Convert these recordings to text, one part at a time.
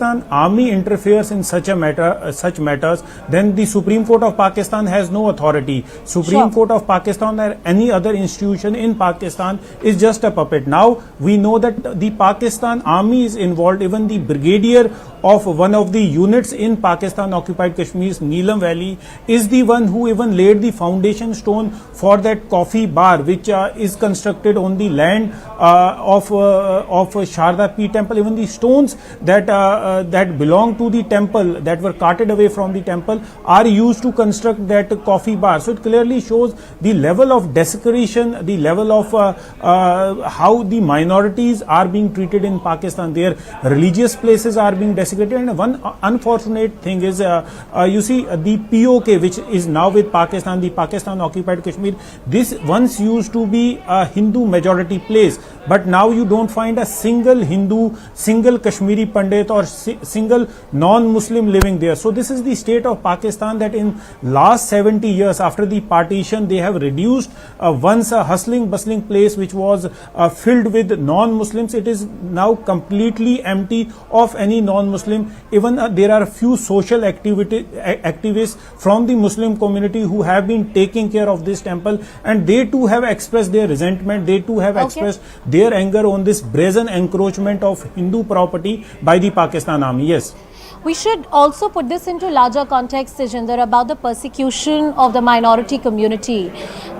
Pakistan army interferes in such matters, then the Supreme Court of Pakistan has no authority. Supreme Court of Pakistan or any other institution in Pakistan is just a puppet. Now we know that the Pakistan army is involved. Even the brigadier of one of the units in Pakistan occupied Kashmir's Neelam Valley is the one who even laid the foundation stone for that coffee bar, which is constructed on the land of Sharda P temple. Even the stones that belong to the temple, that were carted away from the temple, are used to construct that coffee bar. So it clearly shows the level of desecration, the level of how the minorities are being treated in Pakistan. Their religious places are being desecrated. And one unfortunate thing is, you see, the POK, which is now with Pakistan, the Pakistan occupied Kashmir, this once used to be a Hindu majority place, but now you don't find a single Hindu, single Kashmiri Pandit or single non-Muslim living there. So this is the state of Pakistan, that in last 70 years after the partition, they have reduced once a hustling, bustling place which was filled with non-Muslims. It is now completely empty of any non-Muslim. Even there are a few social activists from the Muslim community who have been taking care of this temple, and they too have expressed their resentment. They too have expressed their anger on this brazen encroachment of Hindu property by the Pakistan army. Yes. We should also put this into larger context, Tejinder, about the persecution of the minority community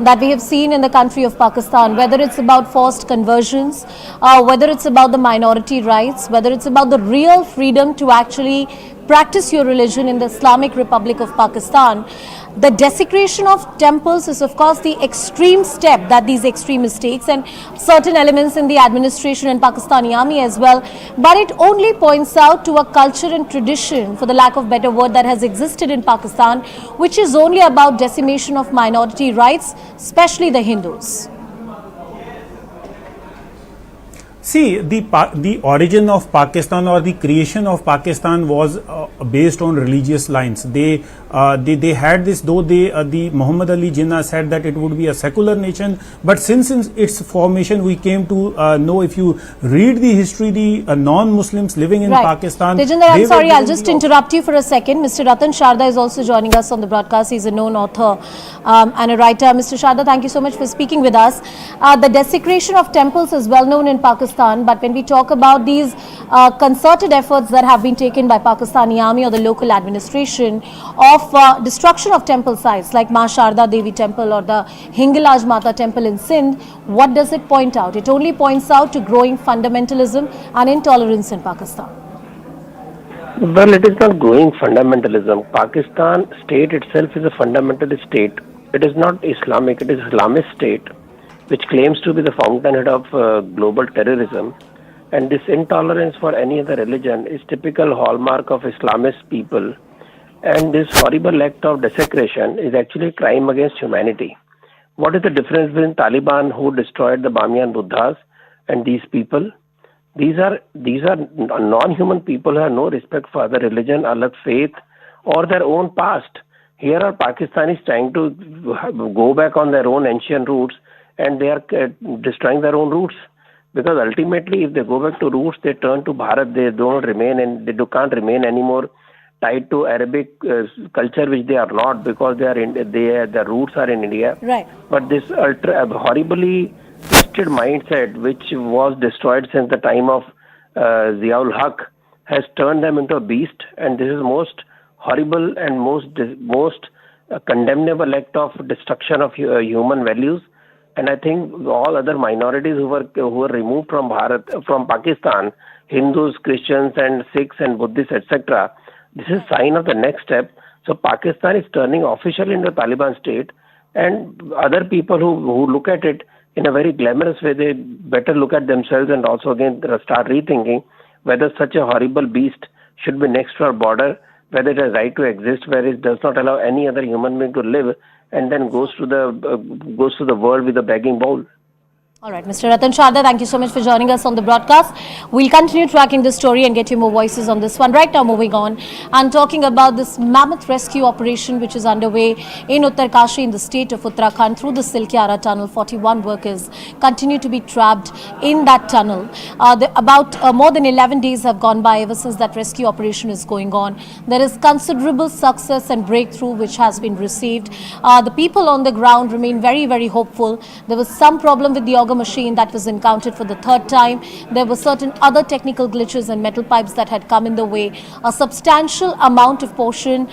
that we have seen in the country of Pakistan, whether it's about forced conversions, whether it's about the minority rights, whether it's about the real freedom to actually practice your religion in the Islamic Republic of Pakistan. The desecration of temples is, of course, the extreme step that these extremists take, and certain elements in the administration and Pakistani army as well. But it only points out to a culture and tradition, for the lack of better word, that has existed in Pakistan, which is only about decimation of minority rights, especially the Hindus. See, the origin of Pakistan or the creation of Pakistan was based on religious lines. They had this, though the Muhammad Ali Jinnah said that it would be a secular nation, but since its formation we came to know, if you read the history, the non-Muslims living in Pakistan. Tejinder, I'm sorry, I'll just interrupt you for a second. Mr. Ratan Sharda is also joining us on the broadcast. He's a known author and a writer. Mr. Sharda, thank you so much for speaking with us. The desecration of temples is well known in Pakistan. But when we talk about these concerted efforts that have been taken by Pakistani army or the local administration of destruction of temple sites like Ma Sharda Devi temple or the Hinglaj Mata temple in Sindh, what does it point out? It only points out to growing fundamentalism and intolerance in Pakistan. Well, it is not growing fundamentalism. Pakistan state itself is a fundamentalist state. It is not Islamic, it is Islamist state, which claims to be the fountainhead of global terrorism. And this intolerance for any other religion is typical hallmark of Islamist people. And this horrible act of desecration is actually a crime against humanity. What is the difference between Taliban, who destroyed the Bamiyan Buddhas, and these people? These are non-human people who have no respect for other religion, other faith, or their own past. Here are Pakistanis trying to go back on their own ancient roots, and they are destroying their own roots, because ultimately if they go back to roots, they turn to Bharat. They don't remain, and they can't remain anymore tied to Arabic culture, which they are not, because their roots are in India. Right. But this horribly twisted mindset, which was destroyed since the time of Ziaul Haq, has turned them into a beast, and this is most horrible and most condemnable act of destruction of human values. And I think all other minorities who were removed from Pakistan, Hindus, Christians, and Sikhs and Buddhists, etc., this is sign of the next step. So Pakistan is turning officially into a Taliban state, and other people who look at it in a very glamorous way, they better look at themselves and also again start rethinking whether such a horrible beast should be next to our border, whether it has right to exist, where it does not allow any other human being to live, and then goes to the world with a begging bowl. All right, Mr. Ratan Sharda, thank you so much for joining us on the broadcast. We'll continue tracking this story and get you more voices on this one. Right now, moving on and talking about this mammoth rescue operation which is underway in Uttarkashi in the state of Uttarakhand through the Silkyara tunnel. 41 workers continue to be trapped in that tunnel. About more than 11 days have gone by ever since that rescue operation is going on. There is considerable success and breakthrough which has been received. The people on the ground remain very, very hopeful. There was some problem with the auger machine that was encountered for the third time. There were certain other technical glitches and metal pipes that had come in the way. A substantial amount of portion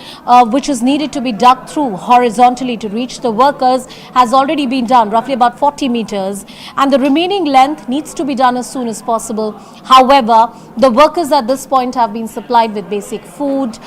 which is needed to be dug through horizontally to reach the workers has already been done, roughly about 40 meters, and the remaining length needs to be done as soon as possible. However, the workers at this point have been supplied with basic food,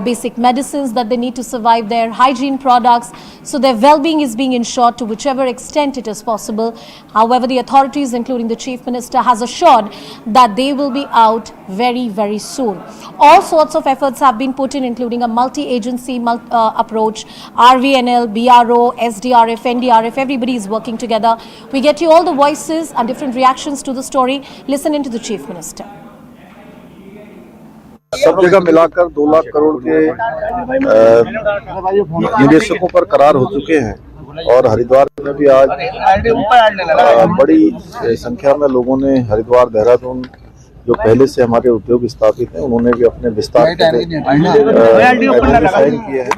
basic medicines that they need to survive there, hygiene products, so their well-being is being ensured to whichever extent it is possible. However, the authorities, including the Chief Minister, has assured that they will be out very, very soon. All sorts of efforts have been put in, including a multi-agency approach. RVNL, BRO, SDRF, NDRF, everybody is working together. We get you all the voices and different reactions to the story. Listen into the Chief Minister. सब जगह मिलाकर 2 लाख करोड़ के निवेशकों पर करार हो चुके हैं और हरिद्वार में भी आज बड़ी संख्या में लोगों ने हरिद्वार देहरादून जो पहले से हमारे उद्योग स्थापित हैं उन्होंने भी अपने विस्तार साइन किए हैं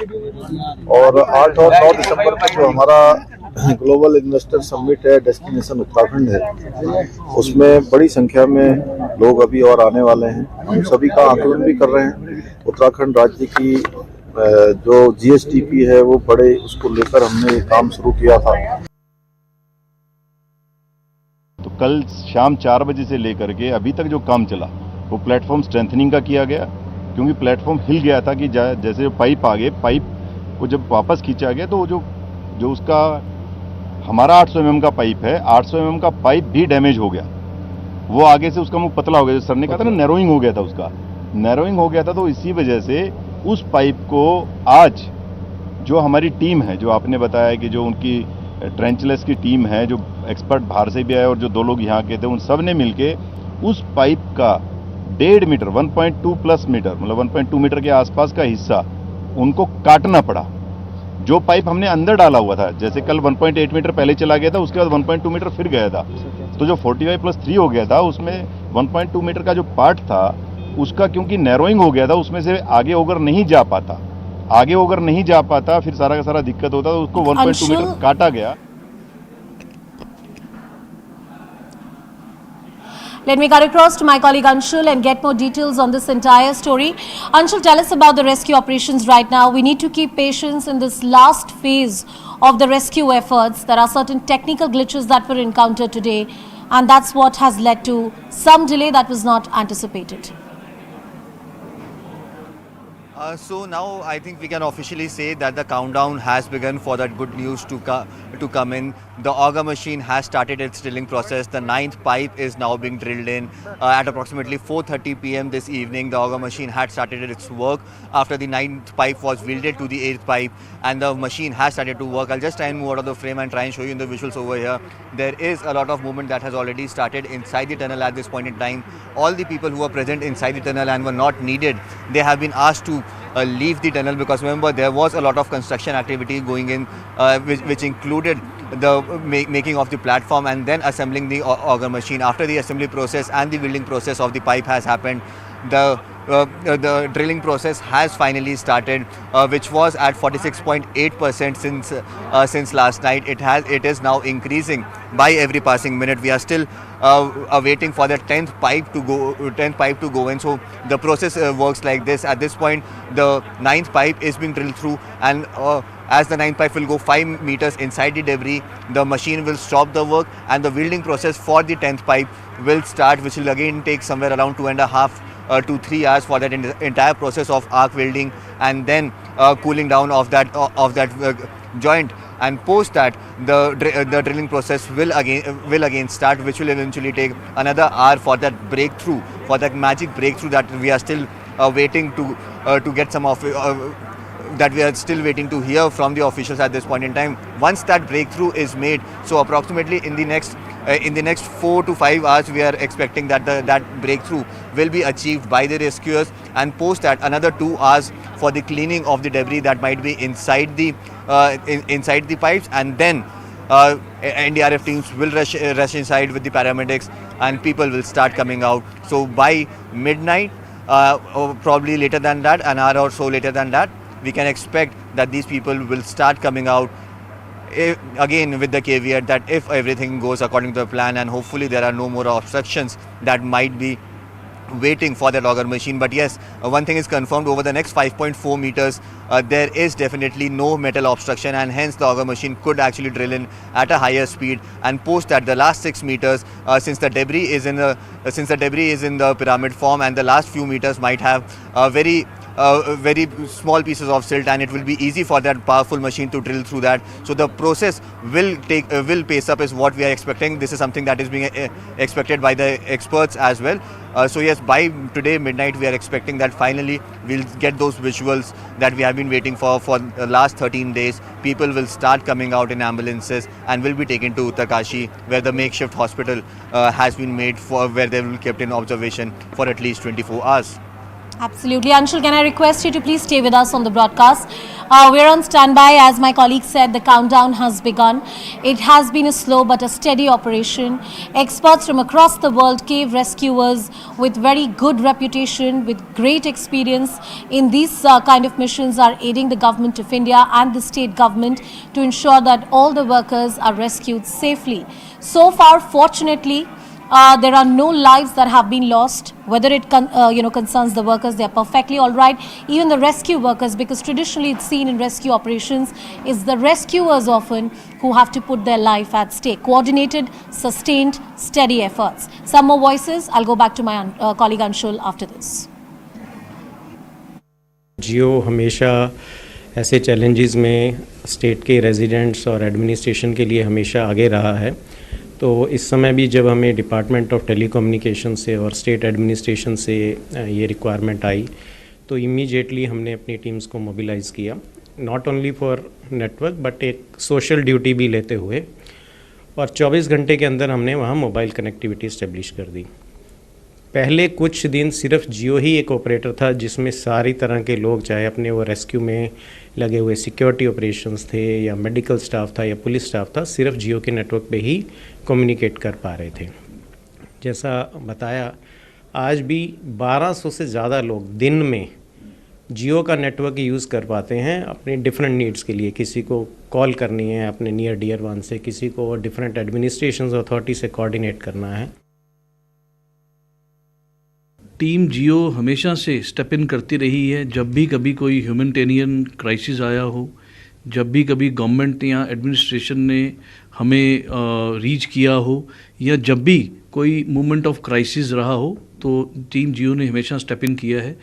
और 8 और 9 दिसंबर को जो हमारा ग्लोबल इन्वेस्टर समिट है डेस्टिनेशन उत्तराखंड है उसमें बड़ी संख्या में लोग अभी और आने वाले हैं। हम सभी का आकलन भी कर रहे हैं। उत्तराखंड राज्य की जो जीएसटीपी है वो बड़े उसको लेकर हमने ये काम शुरू किया था। तो कल शाम 4 बजे से लेकर के अभी तक जो काम चला वो प्लेटफॉर्म स्ट्रेंथनिंग का किया गया, क्योंकि प्लेटफॉर्म हिल गया था कि जैसे जो पाइप आ गए, पाइप को जब वापस खींचा गया तो जो उसका हमारा 800 mm का पाइप है, 800 mm का पाइप भी डैमेज हो गया। वो आगे से उसका मुंह पतला हो गया, सर ने कहा था ना नैरोइंग हो गया था, उसका नैरोइंग हो गया था। तो इसी वजह से उस पाइप को आज जो हमारी टीम है, जो आपने बताया कि जो उनकी ट्रेंचलेस की टीम है, जो एक्सपर्ट बाहर से भी आए और जो 2 लोग यहाँ के थे, उन सब ने मिलके उस पाइप का 1.5 मीटर 1.2 प्लस मीटर मतलब 1.2 मीटर के आसपास का हिस्सा उनको काटना पड़ा। जो पाइप हमने अंदर डाला हुआ था, जैसे कल 1.8 मीटर पहले चला गया था, उसके बाद 1.2 मीटर फिर गया था, तो जो 45+3 हो गया था उसमें 1.2 मीटर का जो पार्ट था उसका क्योंकि नैरोइंग हो गया था, उसमें से आगे ओगर नहीं जा पाता, फिर सारा का सारा दिक्कत होता, तो उसको 1.2 मीटर काटा गया। Let me cut across to my colleague Anshul and get more details on this entire story. Anshul, tell us about the rescue operations right now. We need to keep patience in this last phase of the rescue efforts. There are certain technical glitches that were encountered today, and that's what has led to some delay that was not anticipated. So now I think we can officially say that the countdown has begun for that good news to come in. The auger machine has started its drilling process. The 9th pipe is now being drilled in. At approximately 4:30 p.m. this evening, the auger machine had started its work after the 9th pipe was welded to the 8th pipe, and the machine has started to work. I'll just try and move out of the frame and try and show you in the visuals over here. There is a lot of movement that has already started inside the tunnel at this point in time. All the people who were present inside the tunnel and were not needed, they have been asked to leave the tunnel, because remember there was a lot of construction activity going in, which included the making of the platform and then assembling the auger machine. After the assembly process and the welding process of the pipe has happened, the drilling process has finally started, which was at 46.8% since last night. It is now increasing by every passing minute. We are still waiting for the 10th pipe to go in. So the process works like this. At this point, the 9th pipe is being drilled through, and as the 9th pipe will go 5 meters inside the debris, the machine will stop the work, and the welding process for the 10th pipe will start, which will again take somewhere around 2.5 to 3 hours for that entire process of arc welding, and then cooling down of that joint. And post that, the drilling process will again start, which will eventually take another hour for that breakthrough, for that magic breakthrough that we are still waiting to get some of. That we are still waiting to hear from the officials at this point in time. Once that breakthrough is made, so approximately in the next in the next 4 to 5 hours, we are expecting that that breakthrough will be achieved by the rescuers, and post that another 2 hours for the cleaning of the debris that might be inside the pipes, and then NDRF teams will rush inside with the paramedics, and people will start coming out. So by midnight, or probably later than that, an hour or so later than that, we can expect that these people will start coming out. Again, with the caveat that if everything goes according to the plan, and hopefully there are no more obstructions that might be waiting for that auger machine. But yes, one thing is confirmed: over the next 5.4 meters, there is definitely no metal obstruction, and hence the auger machine could actually drill in at a higher speed. And post that, the last 6 meters, since the debris is in the pyramid form, and the last few meters might have very small pieces of silt, and it will be easy for that powerful machine to drill through that. So the process will pace up, is what we are expecting. This is something that is being expected by the experts as well. So yes, by today midnight, we are expecting that finally we'll get those visuals that we have been waiting for the last 13 days. People will start coming out in ambulances and will be taken to Uttarkashi, where the makeshift hospital has been made for, where they will be kept in observation for at least 24 hours. Absolutely. Anshul, can I request you to please stay with us on the broadcast? We're on standby. As my colleague said, the countdown has begun. It has been a slow but a steady operation. Experts from across the world, cave rescuers with very good reputation, with great experience in these kind of missions, are aiding the government of India and the state government to ensure that all the workers are rescued safely. So far, fortunately, there are no lives that have been lost. Whether it concerns the workers, they are perfectly all right. Even the rescue workers, because traditionally it's seen in rescue operations, is the rescuers often who have to put their life at stake. Coordinated, sustained, steady efforts. Some more voices. I'll go back to my colleague Anshul after this. जियो हमेशा ऐसे challenges में state के residents और administration के लिए हमेशा आगे रहा है। तो इस समय भी जब हमें डिपार्टमेंट ऑफ टेलीकम्युनिकेशन से और स्टेट एडमिनिस्ट्रेशन से ये रिक्वायरमेंट आई, तो इमीडिएटली हमने अपनी टीम्स को मोबिलाइज़ किया, not only for network but एक सोशल ड्यूटी भी लेते हुए, और 24 घंटे के अंदर हमने वहाँ मोबाइल कनेक्टिविटी इस्टेब्लिश कर दी। पहले कुछ दिन सिर्फ जियो ही एक ऑपरेटर था जिसमें सारी तरह के लोग, चाहे अपने वो रेस्क्यू में लगे हुए सिक्योरिटी ऑपरेशंस थे या मेडिकल स्टाफ था या पुलिस स्टाफ था, सिर्फ जियो के नेटवर्क पे ही कम्युनिकेट कर पा रहे थे। जैसा बताया, आज भी 1200 से ज़्यादा लोग दिन में जियो का नेटवर्क यूज़ कर पाते हैं अपने डिफरेंट नीड्स के लिए। किसी को कॉल करनी है अपने नियर डियर वन से, किसी को डिफरेंट एडमिनिस्ट्रेशन अथॉरिटी से कोऑर्डिनेट करना है। टीम जियो हमेशा से स्टेप इन करती रही है। जब भी कभी कोई ह्यूमैनिटेरियन क्राइसिस आया हो, जब भी कभी गवर्नमेंट या एडमिनिस्ट्रेशन ने हमें रीच किया हो, या जब भी कोई मोमेंट ऑफ क्राइसिस रहा हो, तो टीम जियो ने हमेशा स्टेप इन किया है।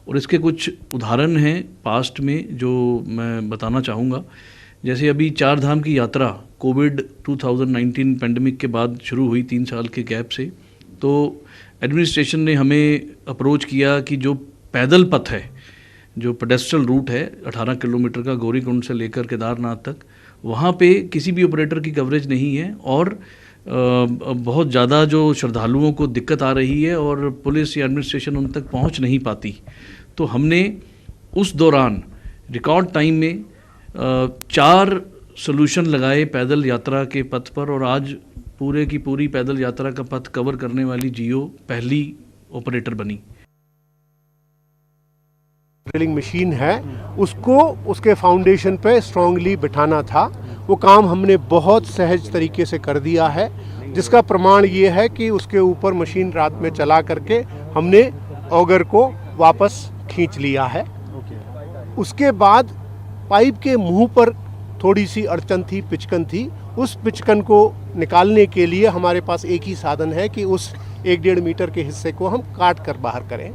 और इसके कुछ उदाहरण हैं पास्ट में जो मैं बताना चाहूँगा। जैसे अभी 4 धाम की यात्रा कोविड 2019 पेंडेमिक के बाद शुरू हुई 3 साल के गैप से, तो एडमिनिस्ट्रेशन ने हमें अप्रोच किया कि जो पैदल पथ है, जो पेडेस्ट्रल रूट है 18 किलोमीटर का गौरीकुंड से लेकर केदारनाथ तक, वहाँ पे किसी भी ऑपरेटर की कवरेज नहीं है, और बहुत ज़्यादा जो श्रद्धालुओं को दिक्कत आ रही है और पुलिस या एडमिनिस्ट्रेशन उन तक पहुँच नहीं पाती। तो हमने उस दौरान रिकॉर्ड टाइम में 4 सॉल्यूशन लगाए पैदल यात्रा के पथ पर, और आज पूरे की पूरी पैदल यात्रा का पथ कवर करने वाली जियो पहली ऑपरेटर बनी। ड्रिलिंग मशीन है, उसको उसके फाउंडेशन पे स्ट्रांगली बिठाना था। वो काम हमने बहुत सहज तरीके से कर दिया है, जिसका प्रमाण ये है कि उसके ऊपर मशीन रात में चला करके हमने ऑगर को वापस खींच लिया है। उसके बाद पाइप के मुंह पर थोड़ी सी अड़चन थी, पिचकन थी। उस पिचकन को निकालने के लिए हमारे पास एक ही साधन है कि उस 1-1.5 मीटर के हिस्से को हम काट कर बाहर करें।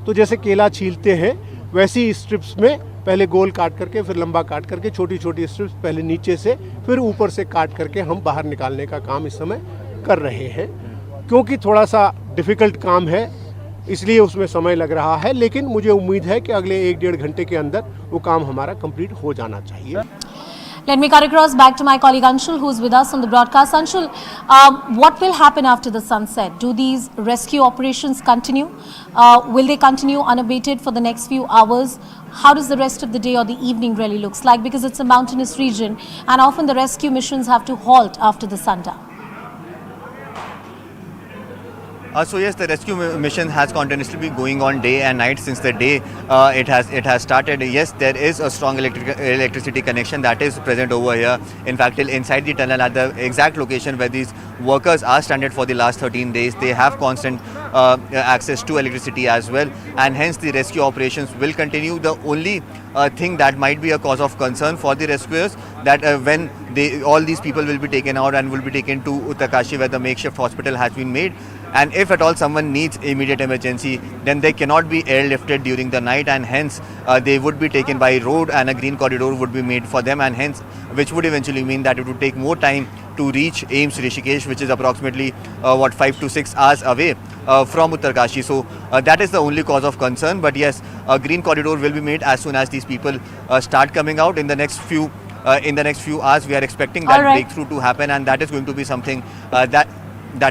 तो जैसे केला छीलते हैं वैसी स्ट्रिप्स में पहले गोल काट करके, फिर लंबा काट करके, छोटी छोटी स्ट्रिप्स पहले नीचे से फिर ऊपर से काट करके हम बाहर निकालने का काम इस समय कर रहे हैं। क्योंकि थोड़ा सा डिफ़िकल्ट काम है इसलिए उसमें समय लग रहा है, लेकिन मुझे उम्मीद है कि अगले 1-1.5 घंटे के अंदर वो काम हमारा कंप्लीट हो जाना चाहिए। Let me cut across back to my colleague Anshul, who's with us on the broadcast. Anshul, what will happen after the sunset? Do these rescue operations continue? Will they continue unabated for the next few hours? How does the rest of the day or the evening really looks like? Because it's a mountainous region and often the rescue missions have to halt after the sundown. So yes, the rescue mission has continuously been going on day and night since the day it has started. Yes, there is a strong electricity connection that is present over here. In fact, till inside the tunnel at the exact location where these workers are stranded for the last 13 days, they have constant access to electricity as well, and hence the rescue operations will continue. The only thing that might be a cause of concern for the rescuers, that when all these people will be taken out and will be taken to Uttarkashi, where the makeshift hospital has been made, and if at all someone needs immediate emergency, then they cannot be airlifted during the night, and hence they would be taken by road, and a green corridor would be made for them, and hence which would eventually mean that it would take more time to reach AIIMS Rishikesh, which is approximately 5 to 6 hours away from Uttarkashi. So that is the only cause of concern. But yes, a green corridor will be made as soon as these people start coming out in the next few hours. We are expecting that breakthrough to happen, and that is going to be something that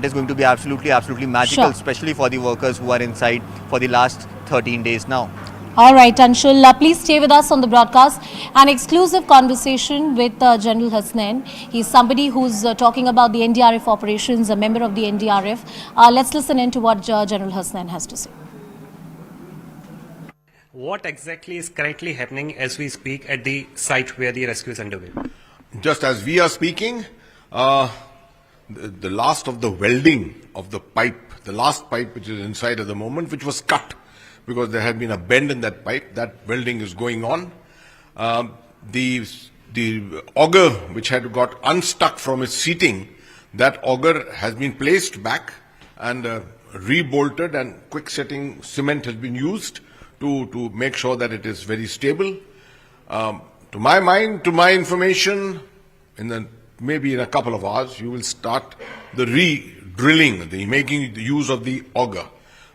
is going to be absolutely magical, especially for the workers who are inside for the last 13 days now. All right, Anshul, please stay with us on the broadcast. An exclusive conversation with General Hasnain. He's somebody who's talking about the NDRF operations, a member of the NDRF. Let's listen in to what General Hasnain has to say. What exactly is currently happening as we speak at the site where the rescue is underway? Just as we are speaking, the last of the welding of the pipe, the last pipe which is inside at the moment, which was cut because there had been a bend in that pipe, that welding is going on. The auger which had got unstuck from its seating, that auger has been placed back and rebolted, and quick setting cement has been used to make sure that it is very stable. To my mind, to my information, maybe in a couple of hours, you will start the re-drilling, making the use of the auger.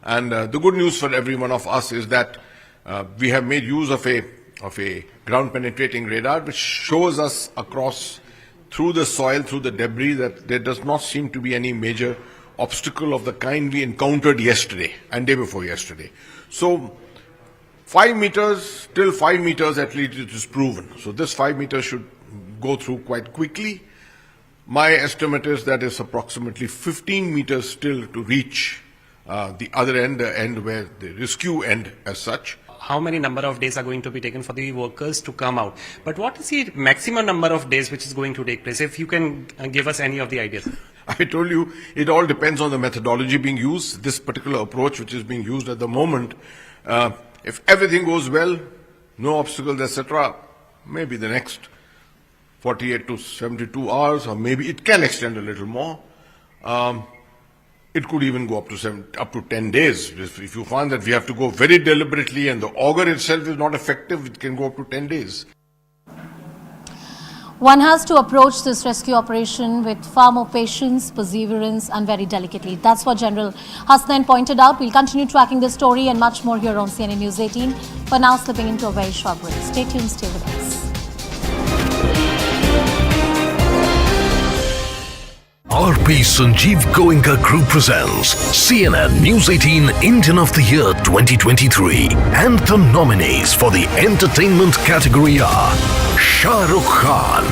And the good news for every one of us is that we have made use of a ground-penetrating radar, which shows us across through the soil, through the debris, that there does not seem to be any major obstacle of the kind we encountered yesterday and day before yesterday. So 5 meters, till 5 meters at least it is proven. So this 5 meters should go through quite quickly. My estimate is that it's approximately 15 meters still to reach the other end, the end where the rescue end as such. How many number of days are going to be taken for the workers to come out? But what is the maximum number of days which is going to take place? If you can give us any of the ideas. I told you, it all depends on the methodology being used. This particular approach which is being used at the moment, if everything goes well, no obstacles, etc., maybe the next 48 to 72 hours, or maybe it can extend a little more. It could even go up to 10 days. If you find that we have to go very deliberately and the auger itself is not effective, it can go up to 10 days. One has to approach this rescue operation with far more patience, perseverance and very delicately. That's what General Hasnain pointed out. We'll continue tracking the story and much more here on CNN News 18. For now, slipping into a very short break. Stay tuned, stay with us. RP Sanjeev Goenka Group presents CNN News 18 Indian of the Year 2023, and the nominees for the entertainment category are Shah Rukh Khan,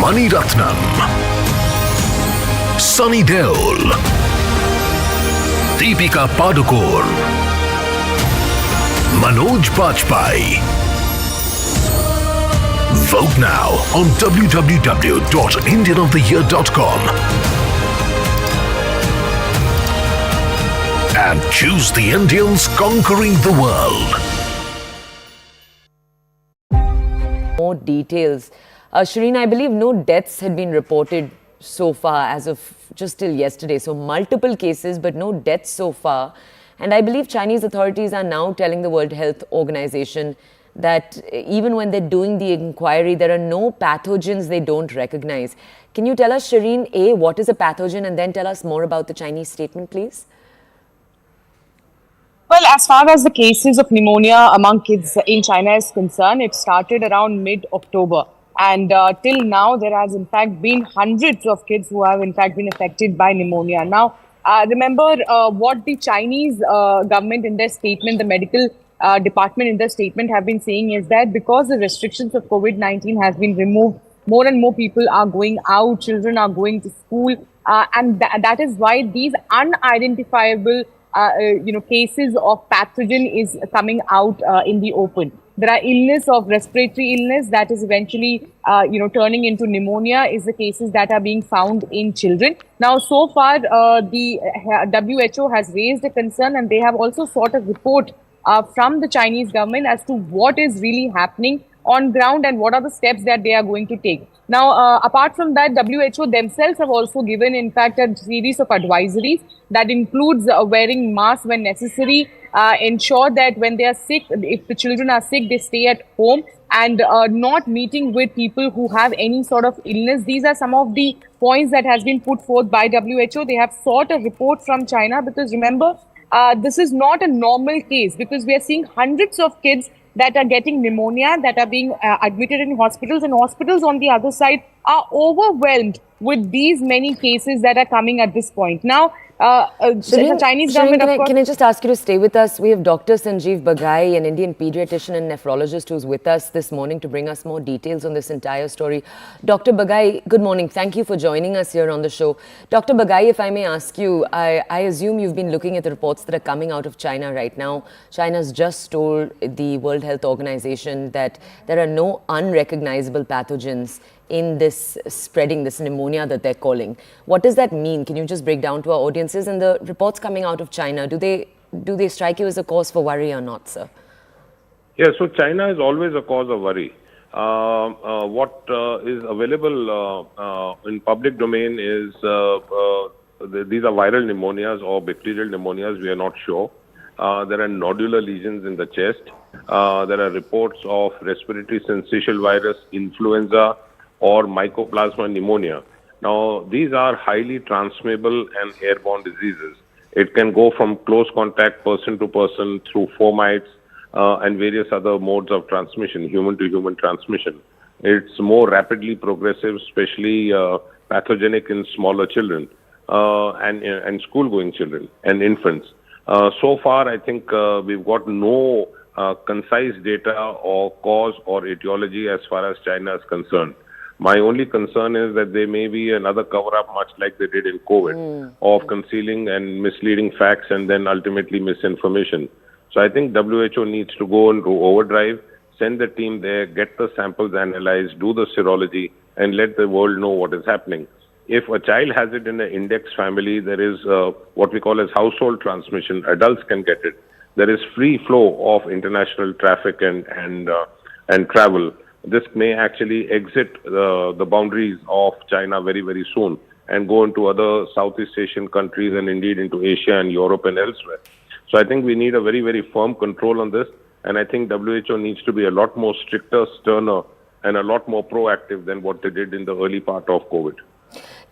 Mani Ratnam, Sunny Deol, Deepika Padukone, Manoj Bajpayee. Vote now on www.indianoftheyear.com and choose the Indians conquering the world. More details. Shireen, I believe no deaths had been reported so far as of just till yesterday. So multiple cases, but no deaths so far. And I believe Chinese authorities are now telling the World Health Organization that even when they're doing the inquiry, there are no pathogens they don't recognize. Can you tell us, Shireen, A, what is a pathogen, and then tell us more about the Chinese statement, please? Well, as far as the cases of pneumonia among kids in China is concerned, it started around mid-October. And till now, there has in fact been hundreds of kids who have in fact been affected by pneumonia. Now, remember what the Chinese government in their statement, the medical department in their statement have been saying is that because the restrictions of COVID-19 has been removed, more and more people are going out, children are going to school, and that is why these unidentifiable cases of pathogen is coming out in the open. There are illness of respiratory illness that is eventually, turning into pneumonia is the cases that are being found in children. Now, so far, the WHO has raised a concern and they have also sought a report from the Chinese government as to what is really happening on ground and what are the steps that they are going to take. Now, apart from that, WHO themselves have also given, in fact, a series of advisories that includes wearing masks when necessary, ensure that when they are sick, if the children are sick, they stay at home and not meeting with people who have any sort of illness. These are some of the points that has been put forth by WHO. They have sought a report from China because remember, this is not a normal case because we are seeing hundreds of kids that are getting pneumonia, that are being admitted in hospitals, and hospitals on the other side are overwhelmed with these many cases that are coming at this point. Now, the Chinese government, of course... Can I just ask you to stay with us? We have Dr. Sanjeev Bagai, an Indian pediatrician and nephrologist who's with us this morning to bring us more details on this entire story. Dr. Bagai, good morning. Thank you for joining us here on the show. Dr. Bagai, if I may ask you, I assume you've been looking at the reports that are coming out of China right now. China's just told the World Health Organization that there are no unrecognizable pathogens in this spreading this pneumonia that they're calling. What does that mean? Can you just break down to our audiences? And the reports coming out of China, do they strike you as a cause for worry or not, sir? Yeah, so China is always a cause of worry. What is available in public domain is these are viral pneumonias or bacterial pneumonias, we are not sure. There are nodular lesions in the chest. There are reports of respiratory syncytial virus, influenza, or mycoplasma pneumonia. Now, these are highly transmissible and airborne diseases. It can go from close contact person to person through fomites and various other modes of transmission, human to human transmission. It's more rapidly progressive, especially pathogenic in smaller children and school-going children and infants. So far, I think we've got no concise data or cause or etiology as far as China is concerned. My only concern is that there may be another cover-up, much like they did in COVID, of concealing and misleading facts and then ultimately misinformation. So I think WHO needs to go into overdrive, send the team there, get the samples analyzed, do the serology, and let the world know what is happening. If a child has it in an index family, there is what we call as household transmission. Adults can get it. There is free flow of international traffic and travel. This may actually exit the boundaries of China very, very soon and go into other Southeast Asian countries and indeed into Asia and Europe and elsewhere. So I think we need a very, very firm control on this. And I think WHO needs to be a lot more stricter, sterner, and a lot more proactive than what they did in the early part of COVID.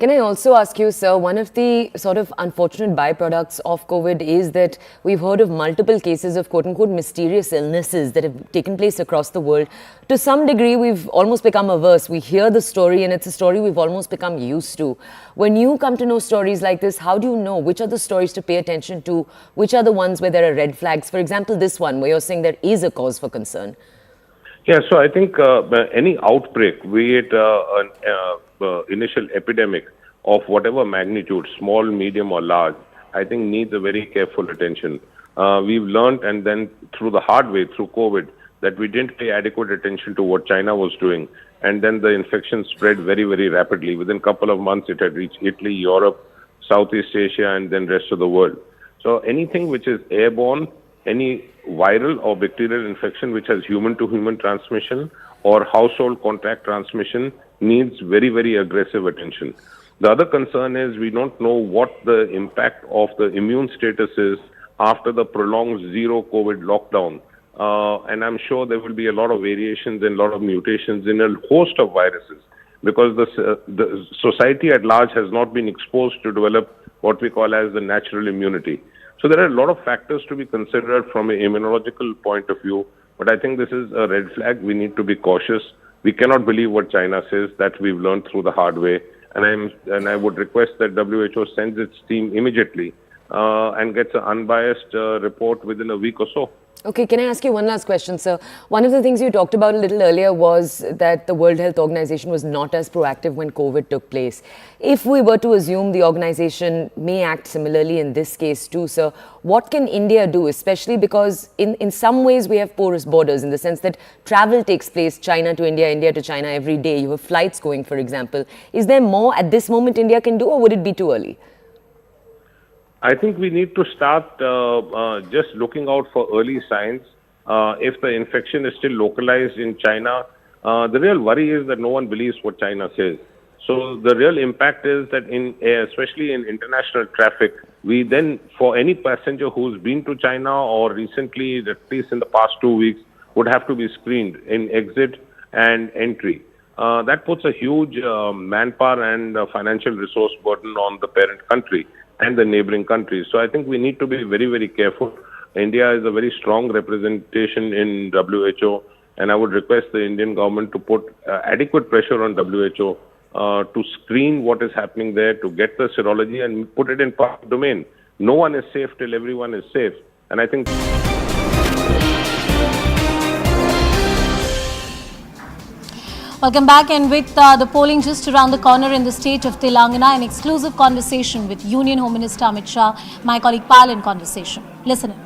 Can I also ask you, sir, one of the sort of unfortunate byproducts of COVID is that we've heard of multiple cases of quote-unquote mysterious illnesses that have taken place across the world. To some degree, we've almost become averse. We hear the story and it's a story we've almost become used to. When you come to know stories like this, how do you know which are the stories to pay attention to? Which are the ones where there are red flags? For example, this one where you're saying there is a cause for concern. Yeah, so I think any outbreak, be it an initial epidemic of whatever magnitude, small, medium or large, I think needs a very careful attention. We've learned, and then through the hard way, through COVID, that we didn't pay adequate attention to what China was doing. And then the infection spread very, very rapidly. Within a couple of months, it had reached Italy, Europe, Southeast Asia, and then rest of the world. So anything which is airborne, any viral or bacterial infection which has human-to-human transmission or household contact transmission needs very, very aggressive attention. The other concern is we don't know what the impact of the immune status is after the prolonged zero COVID lockdown. And I'm sure there will be a lot of variations and a lot of mutations in a host of viruses because the society at large has not been exposed to develop what we call as the natural immunity. So there are a lot of factors to be considered from an immunological point of view. But I think this is a red flag. We need to be cautious. We cannot believe what China says. That we've learned through the hard way. And I would request that WHO sends its team immediately and gets an unbiased report within a week or so. Okay, can I ask you one last question, sir? One of the things you talked about a little earlier was that the World Health Organization was not as proactive when COVID took place. If we were to assume the organization may act similarly in this case too, sir, what can India do, especially because in some ways we have porous borders in the sense that travel takes place, China to India, India to China every day. You have flights going, for example. Is there more at this moment India can do, or would it be too early? I think we need to start just looking out for early signs. If the infection is still localized in China, the real worry is that no one believes what China says. So the real impact is that especially in international traffic, we then, for any passenger who's been to China or recently, at least in the past 2 weeks, would have to be screened in exit and entry. That puts a huge manpower and financial resource burden on the parent country and the neighboring countries. So I think we need to be very, very careful. India is a very strong representation in WHO, and I would request the Indian government to put adequate pressure on WHO to screen what is happening there, to get the serology and put it in public domain. No one is safe till everyone is safe. And I think... Welcome back, and with the polling just around the corner in the state of Telangana, an exclusive conversation with Union Home Minister Amit Shah, my colleague Pal in conversation. Listen in.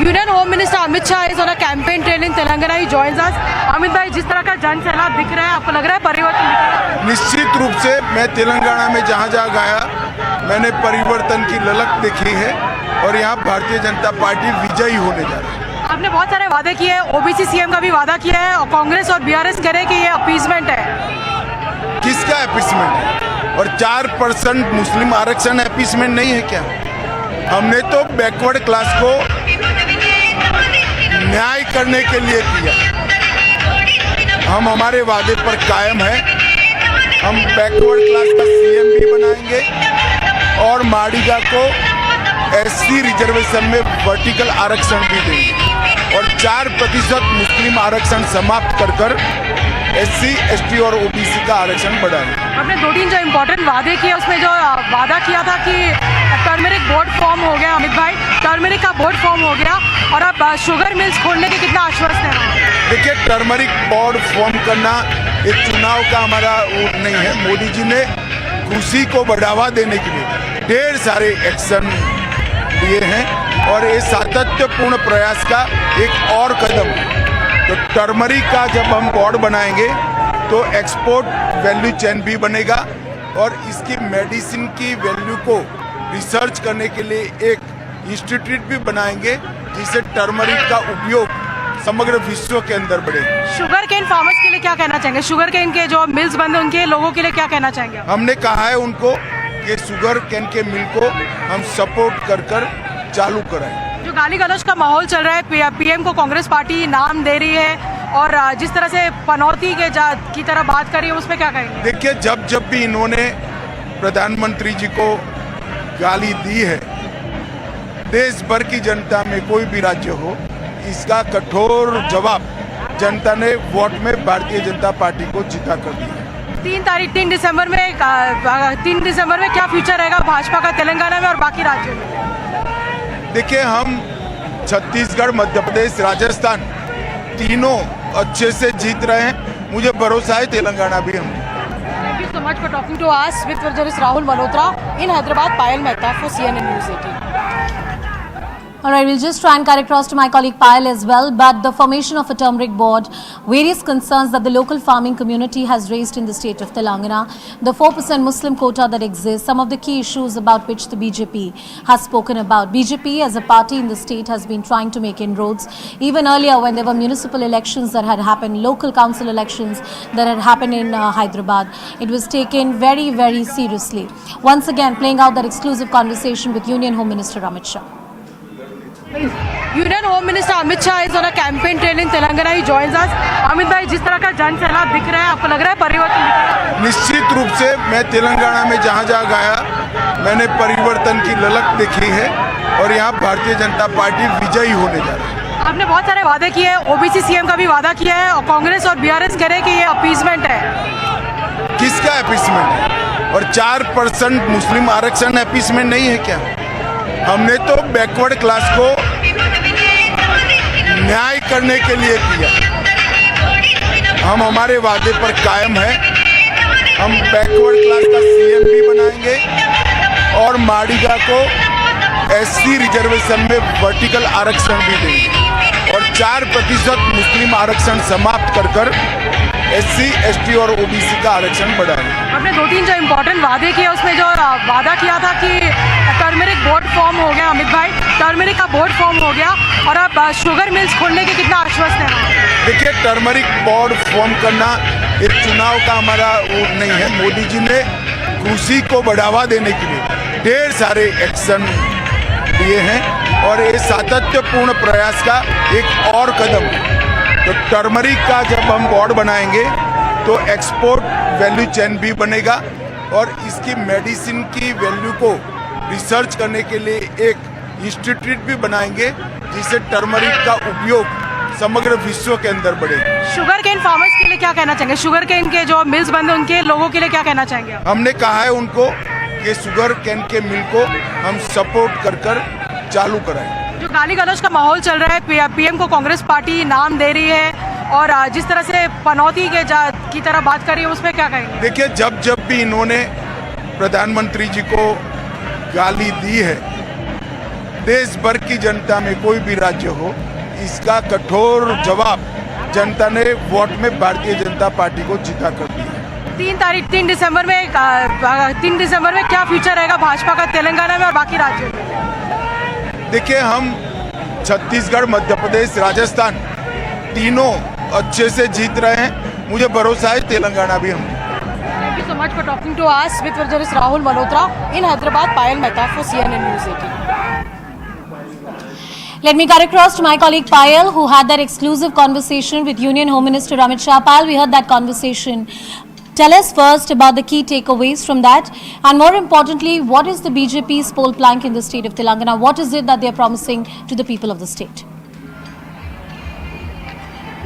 Union Home Minister Amit Shah is on a campaign trail in Telangana. He joins us. Amit bhai, जिस तरह का जन सैलाब दिख रहा है, आपको लग रहा है परिवर्तन दिख रहा है? निश्चित रूप से मैं तेलंगाना में जहाँ जहाँ गया मैंने परिवर्तन की ललक देखी है और यहाँ भारतीय जनता पार्टी विजयी होने जा रही है। आपने बहुत सारे वादे किए हैं, ओबीसी सीएम का भी वादा किया है और कांग्रेस और बीआरएस कह रहे हैं कि ये अपीसमेंट है। किसका अपीसमेंट है? और 4% मुस्लिम आरक्षण अपीसमेंट नहीं है क्या? हमने तो बैकवर्ड क्लास को न्याय करने के लिए किया। हम हमारे वादे पर कायम हैं। हम बैकवर्ड क्लास का सीएम भी बनाएंगे और माड़ीगा को एससी रिजर्वेशन में वर्टिकल आरक्षण भी देंगे और 4% मुस्लिम आरक्षण समाप्त कर एससी, एसटी और ओबीसी का आरक्षण बढ़ाएंगे। आपने 2-3 जो इम्पोर्टेंट वादे किए उसमें जो वादा किया था कि टर्मरिक बोर्ड फॉर्म हो गया, अमित भाई टर्मरिक का बोर्ड फॉर्म हो गया और अब शुगर मिल्स खोलने के कितना आश्वस्त है? देखिए, टर्मरिक बोर्ड फॉर्म करना एक चुनाव का हमारा वो नहीं है। मोदी जी ने कृषि को बढ़ावा देने के लिए ढेर सारे एक्शन लिए हैं और ये सातत्यपूर्ण प्रयास का एक और कदम है। तो टर्मरिक का जब हम बोर्ड बनाएंगे तो एक्सपोर्ट वैल्यू चेन भी बनेगा और इसकी मेडिसिन की वैल्यू को रिसर्च करने के लिए एक इंस्टीट्यूट भी बनाएंगे जिससे टर्मरिक का उपयोग समग्र विश्व के अंदर बढ़ेगा। शुगर केन फार्मर्स के लिए क्या कहना चाहेंगे? शुगर केन के जो मिल्स बंद हैं उनके लोगों के लिए क्या कहना चाहेंगे? हमने कहा है उनको कि शुगर केन के मिल को हम सपोर्ट कर चालू कराएं। जो गाली गलौज का माहौल चल रहा है, पीएम को कांग्रेस पार्टी नाम दे रही है और जिस तरह से पनौती के की तरह बात करी है, उस पर क्या कहेंगे? देखिए, जब भी इन्होंने प्रधानमंत्री जी को गाली दी है, देश भर की जनता में कोई भी राज्य हो, इसका कठोर जवाब जनता ने वोट में भारतीय जनता पार्टी को जीता कर दिया। 3 दिसंबर में क्या फ्यूचर रहेगा भाजपा का तेलंगाना में और बाकी राज्यों में? देखिए, हम छत्तीसगढ़, मध्य प्रदेश, राजस्थान तीनों अच्छे से जीत रहे हैं। मुझे भरोसा है तेलंगाना भी हम। Thank you so much for talking to us with journalist Rahul Malhotra in Hyderabad. Payal Mehta for CNN News 18. All right, we'll just try and cut across to my colleague Payal as well. But the formation of a turmeric board, various concerns that the local farming community has raised in the state of Telangana, the 4% Muslim quota that exists, some of the key issues about which the BJP has spoken about. BJP as a party in the state has been trying to make inroads. Even earlier when there were municipal elections that had happened, local council elections that had happened in Hyderabad, it was taken very, very seriously. Once again, playing out that exclusive conversation with Union Home Minister Amit Shah. Union Home Minister Amit Shah is on a campaign trail in Telangana. He joins us. Amit भाई, जिस तरह का जन सैलाब दिख रहा है, आपको लग रहा है परिवर्तन दिख रहा है? निश्चित रूप से मैं तेलंगाना में जहाँ जहाँ गया मैंने परिवर्तन की ललक देखी है और यहाँ भारतीय जनता पार्टी विजयी होने जा रही है। आपने बहुत सारे वादे किए हैं, ओबीसी सीएम का भी वादा किया है और कांग्रेस और बीआरएस कह रहे हैं कि ये अपीसमेंट है। किसका अपीसमेंट है? और 4% मुस्लिम आरक्षण अपीसमेंट नहीं है क्या? हमने तो बैकवर्ड क्लास को न्याय करने के लिए किया। हम हमारे वादे पर कायम हैं। हम बैकवर्ड क्लास का सीएम भी बनाएंगे और माड़ीगा को एससी रिजर्वेशन में वर्टिकल आरक्षण भी देंगे और 4% मुस्लिम आरक्षण समाप्त कर कर एससी, एसटी और ओबीसी का आरक्षण बढ़ाएंगे। आपने 2-3 जो इम्पोर्टेंट वादे किए उसमें जो वादा किया था कि टर्मरिक बोर्ड फॉर्म हो गया, अमित भाई टर्मरिक का बोर्ड फॉर्म हो गया और अब शुगर मिल्स खोलने के कितना आश्वस्त है? देखिए, टर्मरिक बोर्ड फॉर्म करना एक चुनाव का हमारा वो नहीं है। मोदी जी ने कृषि को बढ़ावा देने के लिए ढेर सारे एक्शन लिए हैं और ये सातत्यपूर्ण प्रयास का एक और कदम है। तो टर्मरिक का जब हम बोर्ड बनाएंगे तो एक्सपोर्ट वैल्यू चेन भी बनेगा और इसकी मेडिसिन की वैल्यू को रिसर्च करने के लिए एक इंस्टीट्यूट भी बनाएंगे जिससे टर्मरिक का उपयोग समग्र विश्व के अंदर बढ़ेगा। शुगर केन फार्मर्स के लिए क्या कहना चाहेंगे? शुगर केन के जो मिल्स बंद हैं उनके लोगों के लिए क्या कहना चाहेंगे? हमने कहा है उनको कि शुगर केन के मिल को हम सपोर्ट कर कर चालू कराएं। जो गाली गलौज का माहौल चल रहा है, पीएम को कांग्रेस पार्टी नाम दे रही है और जिस तरह से पनौती के की तरह बात कर रही है उसमें क्या कहेंगे? देखिए, जब भी इन्होंने प्रधानमंत्री जी को गाली दी है, देश भर की जनता में कोई भी राज्य हो, इसका कठोर जवाब जनता ने वोट में भारतीय जनता पार्टी को जीता कर दिया। 3 दिसंबर में क्या फ्यूचर रहेगा भाजपा का तेलंगाना में और बाकी राज्यों में? देखिए, हम छत्तीसगढ़, मध्य प्रदेश, राजस्थान तीनों अच्छे से जीत रहे हैं। मुझे भरोसा है तेलंगाना भी हम। Thank you so much for talking to us with journalist Rahul Malhotra in Hyderabad. Payal Mehta for CNN News 18. Let me cut across to my colleague Payal, who had that exclusive conversation with Union Home Minister Amit Shah. Payal, we heard that conversation. Tell us first about the key takeaways from that, and more importantly, what is the BJP's poll plank in the state of Telangana? What is it that they are promising to the people of the state?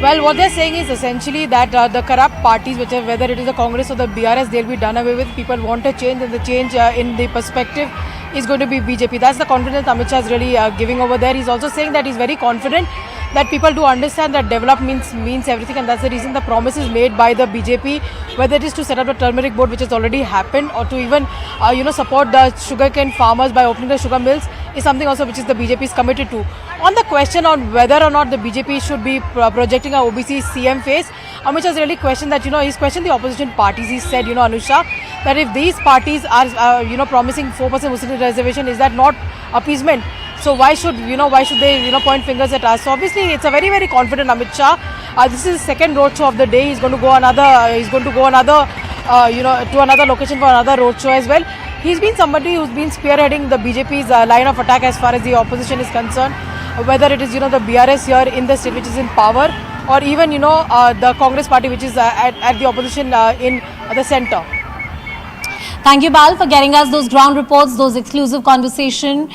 Well, what they're saying is essentially that the corrupt parties, whether it is the Congress or the BRS, they'll be done away with. People want a change, and the change in the perspective is going to be BJP. That's the confidence Amit Shah is really giving over there. He's also saying that he's very confident that people do understand that development means everything, and that's the reason the promises made by the BJP, whether it is to set up the turmeric board, which has already happened, or to even support the sugarcane farmers by opening the sugar mills, is something also which is the BJP is committed to. On the question on whether or not the BJP should be projecting a OBC CM face, Amit Shah has really questioned that. He's questioned the opposition parties. He said, Anusha, that if these parties are promising 4% Muslim reservation, is that not appeasement? So why should they point fingers at us? So obviously it's a very, very confident Amit Shah. This is his second roadshow of the day. He's going to go another to another location for another roadshow as well. He's been somebody who's been spearheading the BJP's line of attack as far as the opposition is concerned. Whether it is the BRS here in the state which is in power, or even the Congress party which is at the opposition in the centre. Thank you, Bal, for getting us those ground reports, those exclusive conversation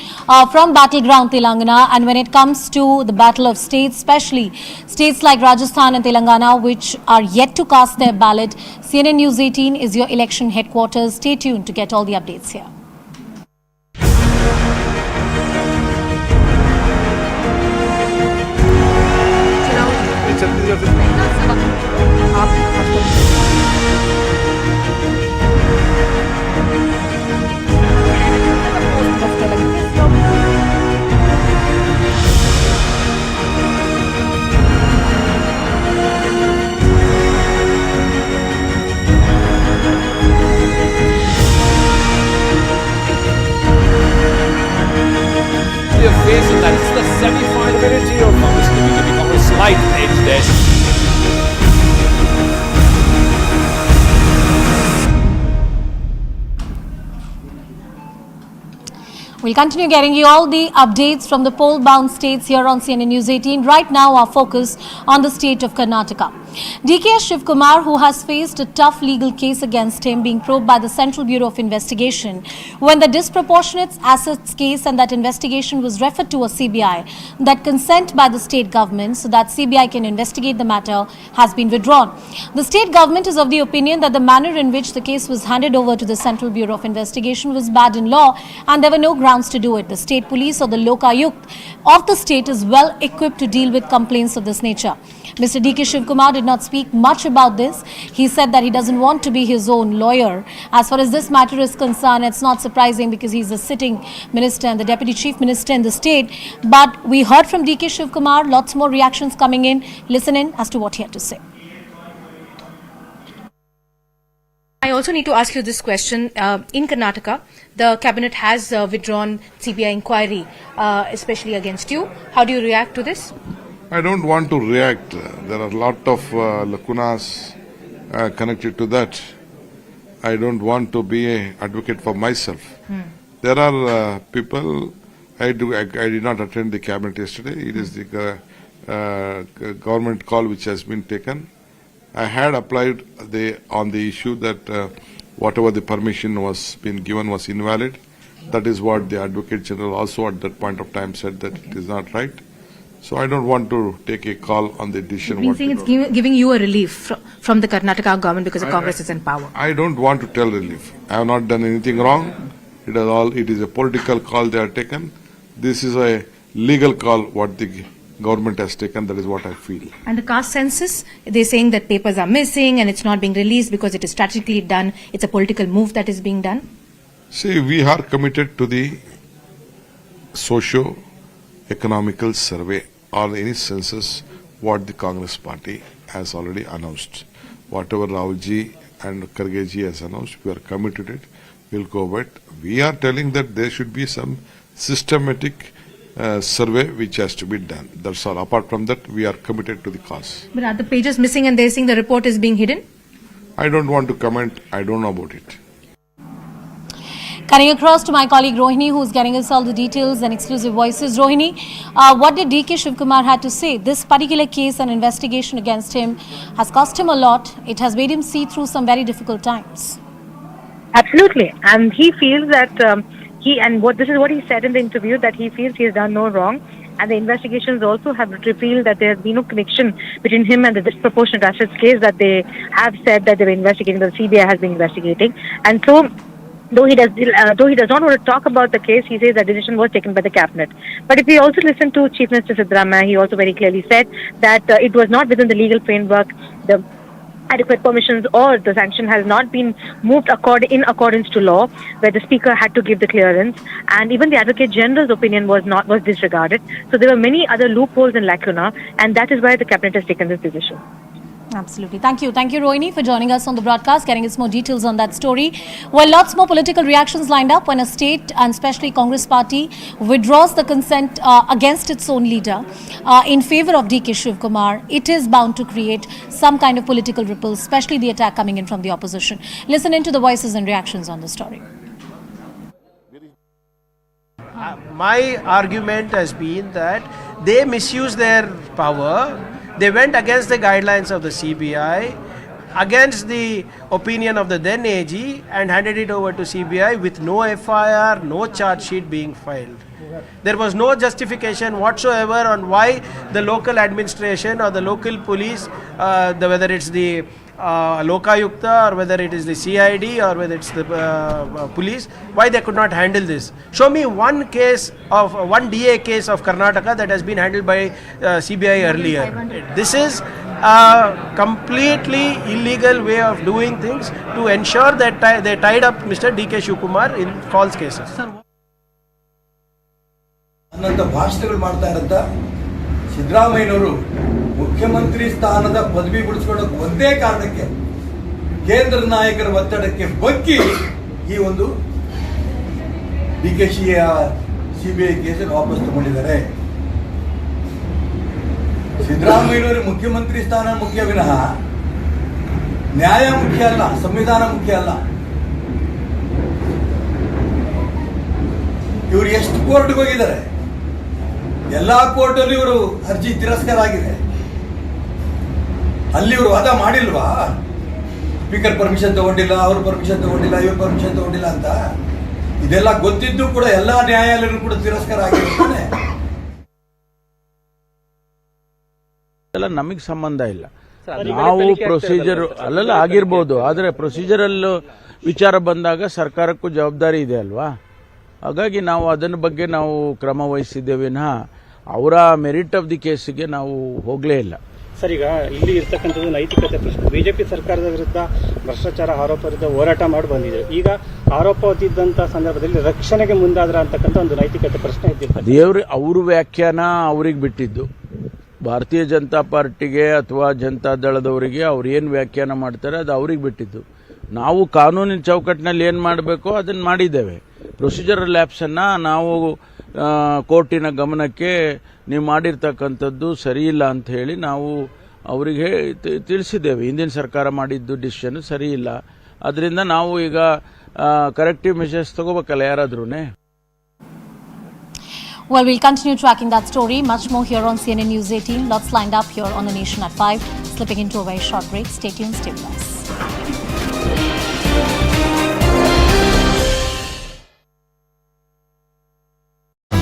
from Battleground Telangana. And when it comes to the battle of states, especially states like Rajasthan and Telangana, which are yet to cast their ballot, CNN News 18 is your election headquarters. Stay tuned to get all the updates here. Facing that, it's the semi-final ability of Congress to become a slight edge there. We'll continue getting you all the updates from the poll-bound states here on CNN News 18. Right now, our focus on the state of Karnataka. DK Shivkumar, who has faced a tough legal case against him being probed by the Central Bureau of Investigation, when the disproportionate assets case and that investigation was referred to a CBI, that consent by the state government so that CBI can investigate the matter has been withdrawn. The state government is of the opinion that the manner in which the case was handed over to the Central Bureau of Investigation was bad in law and there were no grounds to do it. The state police or the Lokayukt of the state is well equipped to deal with complaints of this nature. Mr. DK Shivkumar did not speak much about this. He said that he doesn't want to be his own lawyer. As far as this matter is concerned, it's not surprising because he's the sitting minister and the deputy chief minister in the state. But we heard from DK Shivkumar, lots more reactions coming in. Listen in as to what he had to say. I also need to ask you this question. In Karnataka, the cabinet has withdrawn CBI inquiry, especially against you. How do you react to this? I don't want to react. There are a lot of lacunas connected to that. I don't want to be an advocate for myself. There are people. I did not attend the cabinet yesterday. It is the government call which has been taken. I had applied on the issue that whatever the permission was been given was invalid. That is what the Advocate General also at that point of time said that it is not right. So I don't want to take a call on the decision. You've been saying it's giving you a relief from the Karnataka government because the Congress is in power. I don't want to tell relief. I have not done anything wrong. It is a political call they are taken. This is a legal call what the government has taken. That is what I feel. And the caste census, they're saying that papers are missing and it's not being released because it is strategically done. It's a political move that is being done. See, we are committed to the socio-economical survey or any census what the Congress party has already announced. Whatever Raoji and Kargeji has announced, we are committed to it. We'll go with it. We are telling that there should be some systematic survey which has to be done. That's all. Apart from that, we are committed to the cause. But are the pages missing and they're saying the report is being hidden? I don't want to comment. I don't know about it. Cutting across to my colleague Rohini, who's getting us all the details and exclusive voices. Rohini, what did DK Shivkumar had to say? This particular case and investigation against him has cost him a lot. It has made him see through some very difficult times. Absolutely. And he feels that this is what he said in the interview, that he feels he has done no wrong. And the investigations also have revealed that there has been no connection between him and the disproportionate assets case that they have said that they were investigating, that the CBI has been investigating. And so, though he does not want to talk about the case, he says that decision was taken by the cabinet. But if we also listen to Chief Minister Siddaramaiah, he also very clearly said that it was not within the legal framework. The adequate permissions or the sanction has not been moved in accordance to law, where the Speaker had to give the clearance, and even the Advocate General's opinion was disregarded. So there were many other loopholes and lacuna, and that is why the cabinet has taken this decision. Absolutely. Thank you. Thank you, Rohini, for joining us on the broadcast, getting us more details on that story. Well, lots more political reactions lined up when a state and especially Congress party withdraws the consent against its own leader in favor of DK Shivkumar. It is bound to create some kind of political ripple, especially the attack coming in from the opposition. Listen into the voices and reactions on the story. My argument has been that they misuse their power. They went against the guidelines of the CBI, against the opinion of the then AG, and handed it over to CBI with no FIR, no charge sheet being filed. There was no justification whatsoever on why the local administration or the local police, whether it's the Lokayukta or whether it is the CID or whether it's the police, why they could not handle this. Show me one DA case of Karnataka that has been handled by CBI earlier. This is a completely illegal way of doing things to ensure that they tied up Mr. DK Shivkumar in false cases. ಅನ್ನಂತ ಭಾಷಣಗಳು ಮಾಡ್ತಾ ಇರಂತ ಸಿದ್ದರಾಮಯ್ಯನವರು ಮುಖ್ಯಮಂತ್ರಿ ಸ್ಥಾನದ ಪದವಿ ಬಿಡಿಸಿಕೊಳ್ಳೋಕೆ ಒಂದೇ ಕಾರಣಕ್ಕೆ ಕೇಂದ್ರ ನಾಯಕರ ಒತ್ತಡಕ್ಕೆ ಬಗ್ಗಿ ಈ ಒಂದು ಡಿಕೆಶಿಯ ಸಿಬಿಐ ಕೇಸನ್ನು ವಾಪಸ್ ತಗೊಂಡಿದ್ದಾರೆ. ಸಿದ್ದರಾಮಯ್ಯನವರು ಮುಖ್ಯಮಂತ್ರಿ ಸ್ಥಾನ ಮುಖ್ಯ ವಿನಃ ನ್ಯಾಯ ಮುಖ್ಯ ಅಲ್ಲ, ಸಂವಿಧಾನ ಮುಖ್ಯ ಅಲ್ಲ. ಇವರು ಕೋರ್ಟ್ಗೆ ಹೋಗಿದ್ದಾರೆ. ಎಲ್ಲ ಕೋರ್ಟಲ್ಲಿ ಇವರು ಅರ್ಜಿ ತಿರಸ್ಕಾರ ಆಗಿದೆ. ಅಲ್ಲಿ ಇವರು ವಾದ ಮಾಡಿಲ್ವಾ? ಸ್ಪೀಕರ್ ಪರ್ಮಿಷನ್ ತಗೊಂಡಿಲ್ಲ, ಅವ್ರ ಪರ್ಮಿಷನ್ ತಗೊಂಡಿಲ್ಲ, ಇವ್ರ ಪರ್ಮಿಷನ್ ತಗೊಂಡಿಲ್ಲ ಅಂತ. ಇದೆಲ್ಲ ಗೊತ್ತಿದ್ದು ಕೂಡ ಎಲ್ಲಾ ನ್ಯಾಯಾಲಯಗಳು ಕೂಡ ತಿರಸ್ಕಾರ ಆಗಿರುತ್ತಾನೆ. ಎಲ್ಲ ನಮಗೆ ಸಂಬಂಧ ಇಲ್ಲ. ನಾವು ಪ್ರೊಸೀಜರ್ ಅಲ್ಲೆಲ್ಲ ಆಗಿರ್ಬೋದು, ಆದರೆ ಪ್ರೊಸೀಜರಲ್ ವಿಚಾರ ಬಂದಾಗ ಸರ್ಕಾರಕ್ಕೂ ಜವಾಬ್ದಾರಿ ಇದೆ ಅಲ್ವಾ. ಹಾಗಾಗಿ ನಾವು ಅದನ್ನ ಬಗ್ಗೆ ನಾವು ಕ್ರಮ ವಹಿಸಿದ್ದೇವೆ ವಿನಃ ಅವರ ಮೆರಿಟ್ ಆಫ್ ದಿ ಕೇಸಿಗೆ ನಾವು ಹೋಗಲೇ ಇಲ್ಲ. ಸರ್, ಈಗ ಇಲ್ಲಿ ಇರ್ತಕ್ಕಂಥದ್ದು ನೈತಿಕತೆ ಪ್ರಶ್ನೆ. ಬಿಜೆಪಿ ಸರ್ಕಾರದ ವಿರುದ್ಧ ಭ್ರಷ್ಟಾಚಾರ ಆರೋಪ ವಿರುದ್ಧ ಹೋರಾಟ ಮಾಡಿ ಬಂದಿದೆ. ಈಗ ಆರೋಪ ಹೊತ್ತಿದ್ದಂಥ ಸಂದರ್ಭದಲ್ಲಿ ರಕ್ಷಣೆಗೆ ಮುಂದಾದ್ರ ಅಂತಕ್ಕಂಥ ಒಂದು ನೈತಿಕತೆ ಪ್ರಶ್ನೆ ಇದ್ದಿದೆ. ಅವ್ರ ವ್ಯಾಖ್ಯಾನ ಅವ್ರಿಗೆ ಬಿಟ್ಟಿದ್ದು. ಭಾರತೀಯ ಜನತಾ ಪಾರ್ಟಿಗೆ ಅಥವಾ ಜನತಾ ದಳದವರಿಗೆ ಅವ್ರು ಏನು ವ್ಯಾಖ್ಯಾನ ಮಾಡ್ತಾರೆ ಅದು ಅವ್ರಿಗೆ ಬಿಟ್ಟಿದ್ದು. ನಾವು ಕಾನೂನಿನ ಚೌಕಟ್ಟಿನಲ್ಲಿ ಏನು ಮಾಡಬೇಕೋ ಅದನ್ನು ಮಾಡಿದ್ದೇವೆ. ಪ್ರೊಸೀಜರಲ್ ಲ್ಯಾಪ್ಸನ್ನು ನಾವು ಕೋರ್ಟಿನ ಗಮನಕ್ಕೆ ನೀವು ಮಾಡಿರ್ತಕ್ಕಂಥದ್ದು ಸರಿ ಇಲ್ಲ ಅಂತ ಹೇಳಿ ನಾವು ಅವರಿಗೆ ತಿಳಿಸಿದ್ದೇವೆ. ಹಿಂದಿನ ಸರ್ಕಾರ ಮಾಡಿದ್ದು ಡಿಸಿಷನ್ ಸರಿ ಇಲ್ಲ, ಅದರಿಂದ ನಾವು ಈಗ ಕರೆಕ್ಟಿವ್ ಮೆಷರ್ಸ್ ತಗೋಬೇಕಲ್ಲ ಯಾರಾದ್ರೂನೇ. Well, we'll continue tracking that story. Much more here on CNN News 18. Lots lined up here on The Nation at 5. Slipping into a very short break. Stay tuned, stay with us.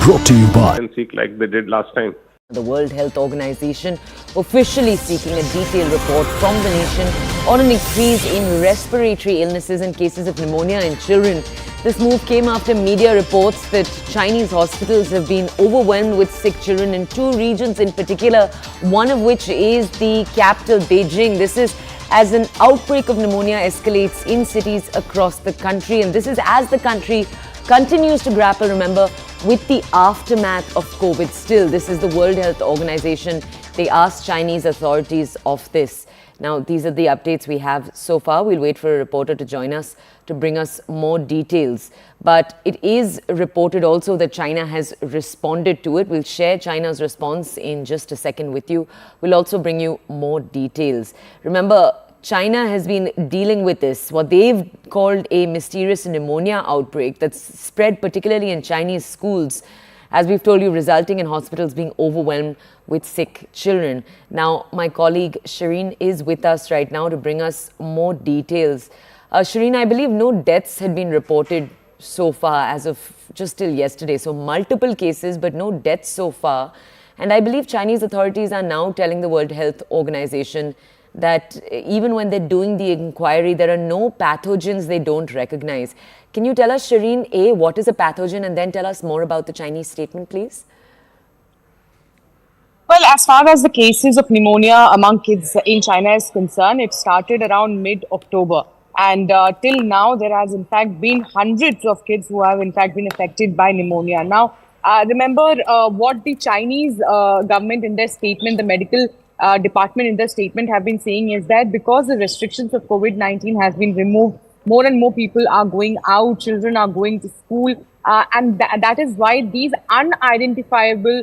Brought to you by and seek like they did last time. The World Health Organization officially seeking a detailed report from the nation on an increase in respiratory illnesses and cases of pneumonia in children. This move came after media reports that Chinese hospitals have been overwhelmed with sick children in two regions in particular, one of which is the capital, Beijing. This is as an outbreak of pneumonia escalates in cities across the country, and this is as the country continues to grapple, remember, with the aftermath of COVID. Still, this is the World Health Organization. They asked Chinese authorities of this. Now, these are the updates we have so far. We'll wait for a reporter to join us to bring us more details. But it is reported also that China has responded to it. We'll share China's response in just a second with you. We'll also bring you more details. Remember, China has been dealing with this, what they've called a mysterious pneumonia outbreak that's spread particularly in Chinese schools, as we've told you, resulting in hospitals being overwhelmed with sick children. Now, my colleague Shireen is with us right now to bring us more details. Shireen, I believe no deaths had been reported so far as of just till yesterday. So multiple cases, but no deaths so far. And I believe Chinese authorities are now telling the World Health Organization that even when they're doing the inquiry, there are no pathogens they don't recognize. Can you tell us, Shireen, A, what is a pathogen, and then tell us more about the Chinese statement, please? Well, as far as the cases of pneumonia among kids in China is concerned, it started around mid-October. And till now, there has in fact been hundreds of kids who have in fact been affected by pneumonia. Now, remember what the Chinese government in their statement, the medical department in their statement have been saying is that because the restrictions of COVID-19 has been removed, more and more people are going out, children are going to school, and that is why these unidentifiable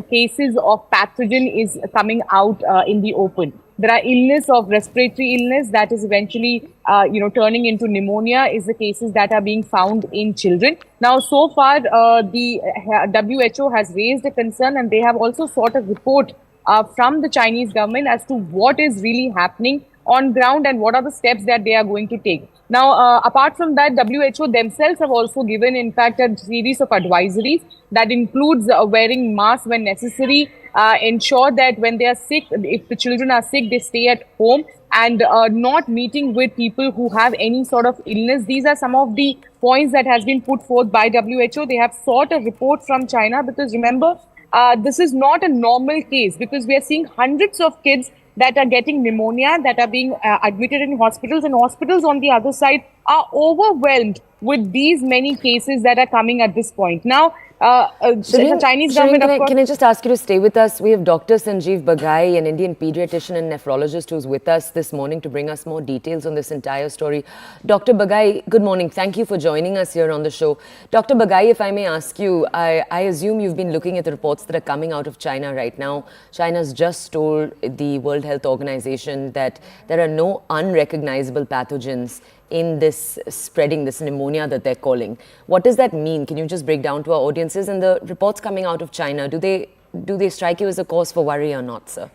cases of pathogen is coming out in the open. There are illness of respiratory illness that is eventually, turning into pneumonia is the cases that are being found in children. Now, so far, the WHO has raised a concern, and they have also sought a report from the Chinese government as to what is really happening on ground and what are the steps that they are going to take. Now, apart from that, WHO themselves have also given, in fact, a series of advisories that includes wearing masks when necessary, ensure that when they are sick, if the children are sick, they stay at home, and not meeting with people who have any sort of illness. These are some of the points that has been put forth by WHO. They have sought a report from China because remember, this is not a normal case because we are seeing hundreds of kids that are getting pneumonia, that are being admitted in hospitals, and hospitals on the other side are overwhelmed with these many cases that are coming at this point. Now, the Chinese government, can I just ask you to stay with us? We have Dr. Sanjeev Bagai, an Indian pediatrician and nephrologist who's with us this morning to bring us more details on this entire story. Dr. Bagai, good morning. Thank you for joining us here on the show. Dr. Bagai, if I may ask you, I assume you've been looking at the reports that are coming out of China right now. China's just told the World Health Organization that there are no unrecognizable pathogens in this spreading this pneumonia that they're calling. What does that mean? Can you just break down to our audiences? And the reports coming out of China, do they strike you as a cause for worry or not, sir?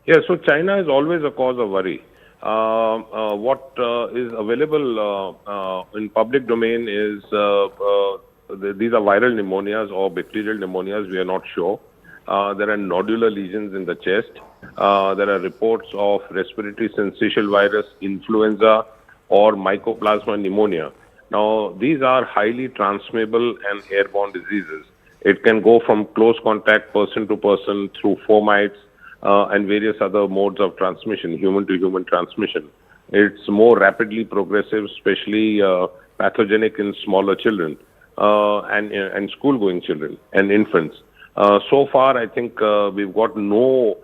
Yeah, so China is always a cause of worry. What is available in public domain is these are viral pneumonias or bacterial pneumonias, we are not sure. There are nodular lesions in the chest. There are reports of respiratory syncytial virus, influenza, or mycoplasma pneumonia. Now, these are highly transmissible and airborne diseases. It can go from close contact person to person through fomites and various other modes of transmission, human to human transmission. It's more rapidly progressive, especially pathogenic in smaller children and school-going children and infants. So far, I think we've got no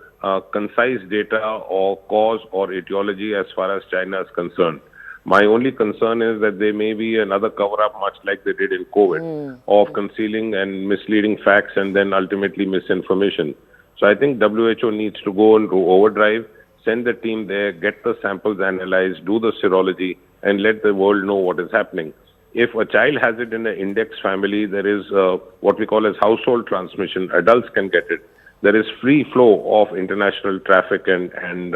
concise data or cause or etiology as far as China is concerned. My only concern is that there may be another cover-up, much like they did in COVID, of concealing and misleading facts and then ultimately misinformation. So I think WHO needs to go into overdrive, send the team there, get the samples analyzed, do the serology, and let the world know what is happening. If a child has it in an index family, there is what we call as household transmission. Adults can get it. There is free flow of international traffic and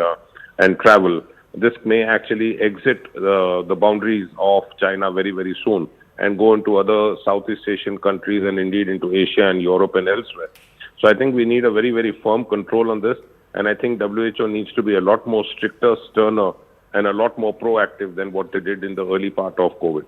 travel. This may actually exit the boundaries of China very, very soon and go into other Southeast Asian countries and indeed into Asia and Europe and elsewhere. So I think we need a very, very firm control on this. And I think WHO needs to be a lot more stricter, sterner, and a lot more proactive than what they did in the early part of COVID.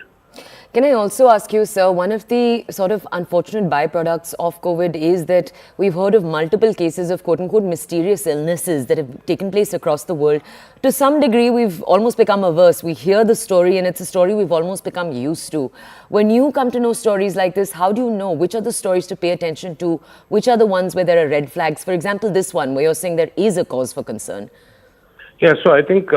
Can I also ask you, sir, one of the sort of unfortunate byproducts of COVID is that we've heard of multiple cases of quote-unquote mysterious illnesses that have taken place across the world. To some degree, we've almost become averse. We hear the story and it's a story we've almost become used to. When you come to know stories like this, how do you know which are the stories to pay attention to, which are the ones where there are red flags? For example, this one where you're saying there is a cause for concern. Yeah, so I think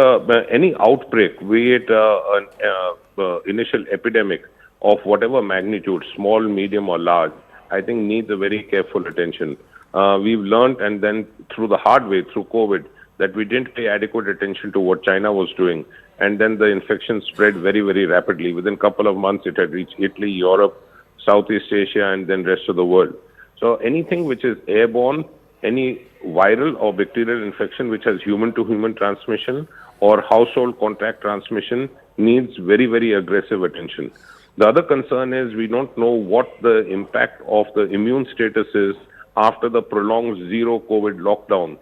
any outbreak, be it an initial epidemic of whatever magnitude, small, medium or large, I think needs a very careful attention. We've learned, and then through the hard way, through COVID, that we didn't pay adequate attention to what China was doing. And then the infection spread very, very rapidly. Within a couple of months, it had reached Italy, Europe, Southeast Asia, and then rest of the world. So anything which is airborne, any viral or bacterial infection which has human-to-human transmission or household contact transmission needs very, very aggressive attention. The other concern is we don't know what the impact of the immune status is after the prolonged zero COVID lockdown.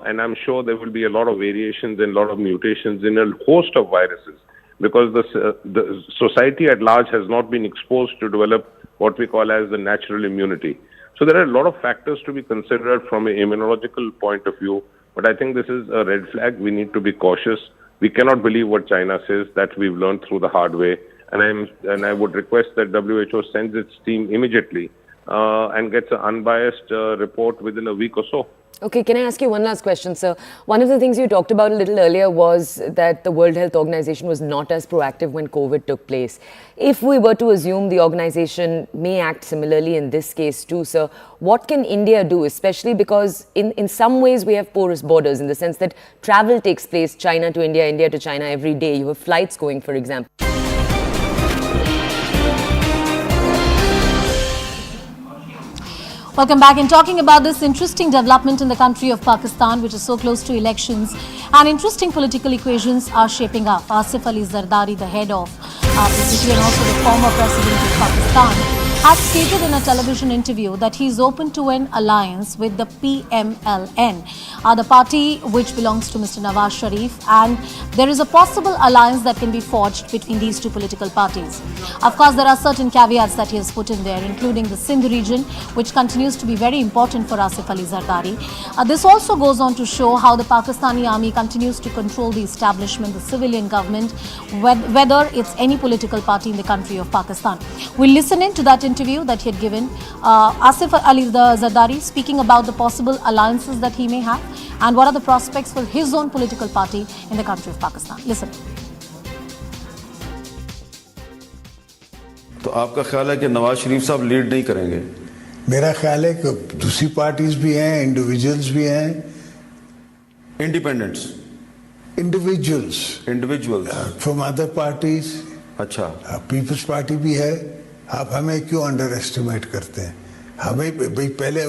And I'm sure there will be a lot of variations and a lot of mutations in a host of viruses because the society at large has not been exposed to develop what we call as the natural immunity. So there are a lot of factors to be considered from an immunological point of view, but I think this is a red flag. We need to be cautious. We cannot believe what China says. That we've learned through the hard way. And I would request that WHO sends its team immediately and gets an unbiased report within a week or so. Okay, can I ask you one last question, sir? One of the things you talked about a little earlier was that the World Health Organization was not as proactive when COVID took place. If we were to assume the organization may act similarly in this case too, sir, what can India do, especially because in some ways we have porous borders in the sense that travel takes place China to India, India to China every day. You have flights going, for example. Welcome back. In talking about this interesting development in the country of Pakistan, which is so close to elections, and interesting political equations are shaping up. Asif Ali Zardari, the head of PCT and also the former president of Pakistan, has stated in a television interview that he is open to an alliance with the PMLN, the party which belongs to Mr. Nawaz Sharif, and there is a possible alliance that can be forged between these two political parties. Of course, there are certain caveats that he has put in there, including the Sindh region, which continues to be very important for Asif Ali Zardari. This also goes on to show how the Pakistani army continues to control the establishment, the civilian government, whether it's any political party in the country of Pakistan. We'll listen in to that interview that he had given, Asif Ali Zardari speaking about the possible alliances that he may have and what are the prospects for his own political party in the country of Pakistan. Listen. तो आपका ख्याल है कि नवाज शरीफ साहब lead नहीं करेंगे? मेरा ख्याल है कि दूसरी पार्टीज भी हैं, इंडिविजुअल्स भी हैं, independents individuals from other parties. अच्छा, पीपल्स पार्टी भी है। आप हमें क्यों अंडर एस्टिमेट करते हैं? हमें भाई पहले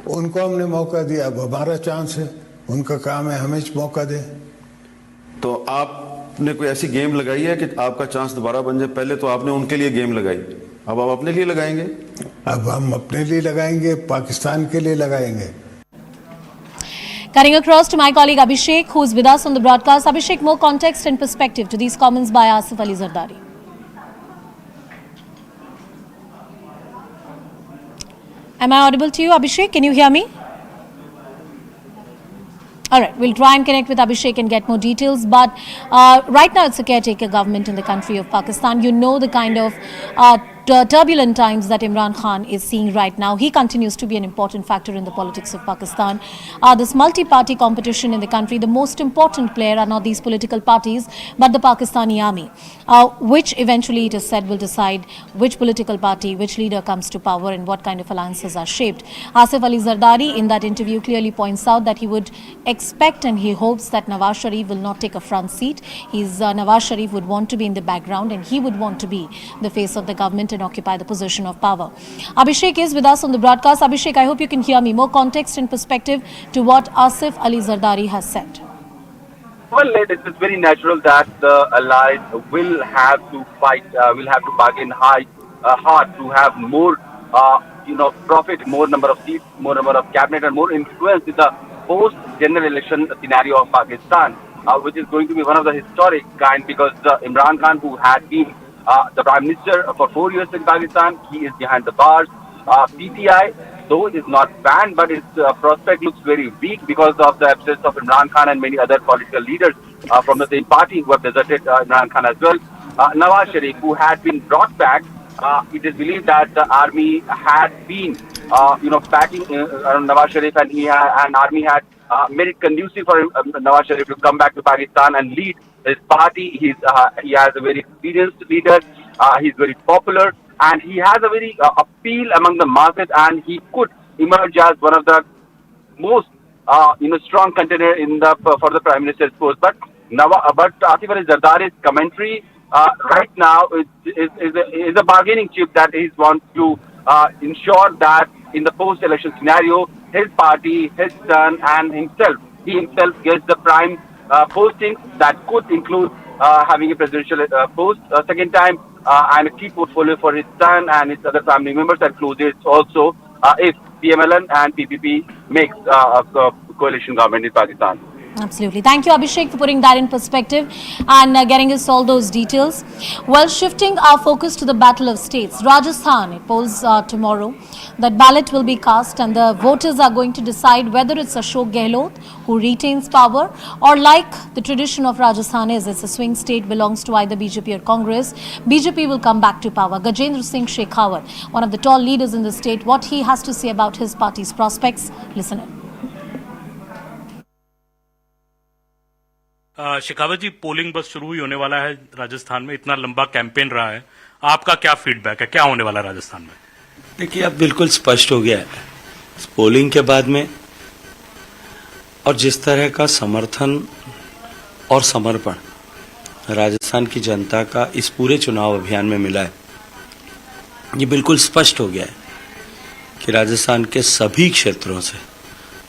उनको हमने मौका दिया, अब हमारा चांस है, उनका काम है हमें मौका दें। तो आपने कोई ऐसी गेम लगाई है कि आपका चांस दोबारा बन जाए? पहले तो आपने उनके लिए गेम लगाई, अब आप अपने लिए लगाएंगे? अब हम अपने लिए लगाएंगे, पाकिस्तान के लिए लगाएंगे। Cutting across to my colleague Abhishek, who is with us on the broadcast. Abhishek, more context and perspective to these comments by Asif Ali Zardari. Am I audible to you, Abhishek? Can you hear me? All right, we'll try and connect with Abhishek and get more details. But right now, it's a caretaker government in the country of Pakistan. You know the kind of turbulent times that Imran Khan is seeing right now. He continues to be an important factor in the politics of Pakistan. This multi-party competition in the country, the most important player are not these political parties, but the Pakistani army, which eventually it is said will decide which political party, which leader comes to power and what kind of alliances are shaped. Asif Ali Zardari in that interview clearly points out that he would expect and he hopes that Nawaz Sharif will not take a front seat. Nawaz Sharif would want to be in the background and he would want to be the face of the government and occupy the position of power. Abhishek is with us on the broadcast. Abhishek, I hope you can hear me. More context and perspective to what Asif Ali Zardari has said. Well, it's very natural that the allies will have to fight, will have to bargain hard to have more, profit, more number of seats, more number of cabinet, and more influence in the post-general election scenario of Pakistan, which is going to be one of the historic kind, because Imran Khan, who had been the Prime Minister for 4 years in Pakistan, he is behind the bars. PTI, though it is not banned, but its prospect looks very weak because of the absence of Imran Khan and many other political leaders from the same party who have deserted Imran Khan as well. Nawaz Sharif, who had been brought back, it is believed that the army had been, backing Nawaz Sharif, and army had made it conducive for Nawaz Sharif to come back to Pakistan and lead his party. He has a very experienced leader. He's very popular, and he has a very appeal among the masses, and he could emerge as one of the most strong contender in for the Prime Minister's post. But Asif Ali Zardari's commentary right now is a bargaining chip that he wants to ensure that in the post-election scenario, his party, his son, and he himself gets the prime postings that could include having a presidential post a second time and a key portfolio for his son and his other family members, and closes also if PMLN and PPP makes a coalition government in Pakistan. Absolutely. Thank you, Abhishek, for putting that in perspective and getting us all those details. Well, shifting our focus to the battle of states, Rajasthan, it polls tomorrow. That ballot will be cast and the voters are going to decide whether it's Ashok Gehlot who retains power, or like the tradition of Rajasthan is, it's a swing state, belongs to either BJP or Congress. BJP will come back to power. Gajendra Singh Shekhawat, one of the tall leaders in the state, what he has to say about his party's prospects. Listen in. Shekhawat ji, polling बस शुरू ही होने वाला है राजस्थान में, इतना लंबा campaign रहा है, आपका क्या फीडबैक है, क्या होने वाला है राजस्थान में? देखिए, अब बिल्कुल स्पष्ट हो गया है पोलिंग के बाद में, और जिस तरह का समर्थन और समर्पण राजस्थान की जनता का इस पूरे चुनाव अभियान में मिला है, ये बिल्कुल स्पष्ट हो गया है कि राजस्थान के सभी क्षेत्रों से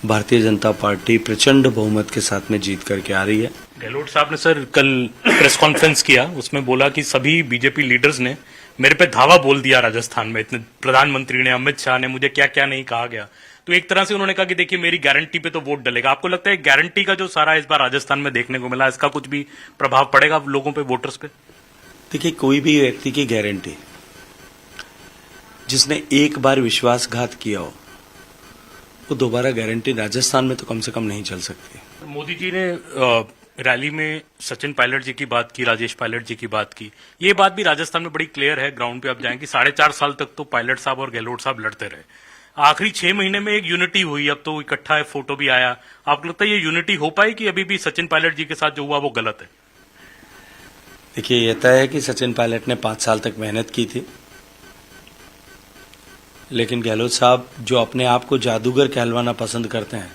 भारतीय जनता पार्टी प्रचंड बहुमत के साथ में जीत करके आ रही है। गहलोत साहब ने सर कल प्रेस कॉन्फ्रेंस किया, उसमें बोला कि सभी बीजेपी लीडर्स ने मेरे पे धावा बोल दिया राजस्थान में, इतने प्रधानमंत्री ने, अमित शाह ने, मुझे क्या क्या नहीं कहा गया। तो एक तरह से उन्होंने कहा कि देखिए मेरी गारंटी पे तो वोट डलेगा। आपको लगता है गारंटी का जो सारा इस बार राजस्थान में देखने को मिला, इसका कुछ भी प्रभाव पड़ेगा लोगों पे, वोटर्स पे? देखिए, कोई भी व्यक्ति की गारंटी, जिसने एक बार विश्वासघात किया हो, वो दोबारा गारंटी राजस्थान में तो कम से कम नहीं चल सकती। मोदी जी ने रैली में सचिन पायलट जी की बात की, राजेश पायलट जी की बात की। ये बात भी राजस्थान में बड़ी क्लियर है, ग्राउंड पे आप जाएंगे, 4.5 साल तक तो पायलट साहब और गहलोत साहब लड़ते रहे। आखिरी 6 महीने में एक यूनिटी हुई, अब तो इकट्ठा है, फोटो भी आया। आपको लगता है ये यूनिटी हो पाई कि अभी भी सचिन पायलट जी के साथ जो हुआ वो गलत है? देखिए, ये तय है कि सचिन पायलट ने 5 साल तक मेहनत की थी, लेकिन गहलोत साहब जो अपने आप को जादूगर कहलवाना पसंद करते हैं,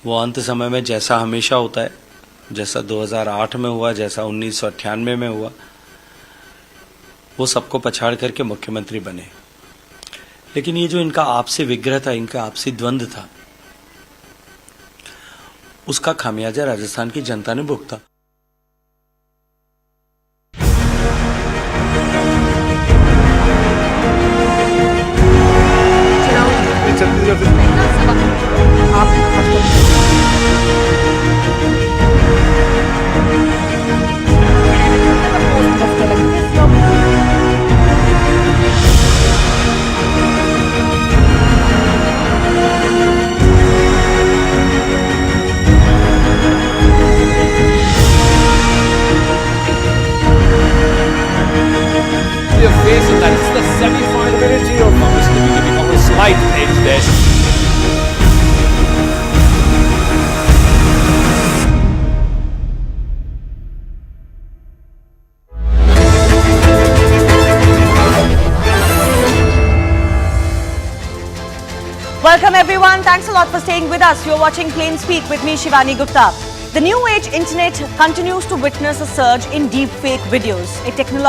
वो अंत समय में जैसा हमेशा होता है, जैसा 2008 में हुआ, जैसा 1998 में हुआ, वो सबको पछाड़ करके मुख्यमंत्री बने। लेकिन ये जो इनका आपसी विग्रह था, इनका आपसी द्वंद्व था, उसका खामियाजा राजस्थान की जनता ने भुगता। That is the semi-finality of obviously giving on a slight edge there. Welcome everyone. Thanks a lot for staying with us. You're watching Plain Speak with me, Shivani Gupta. The new age internet continues to witness a surge in deepfake videos, a technology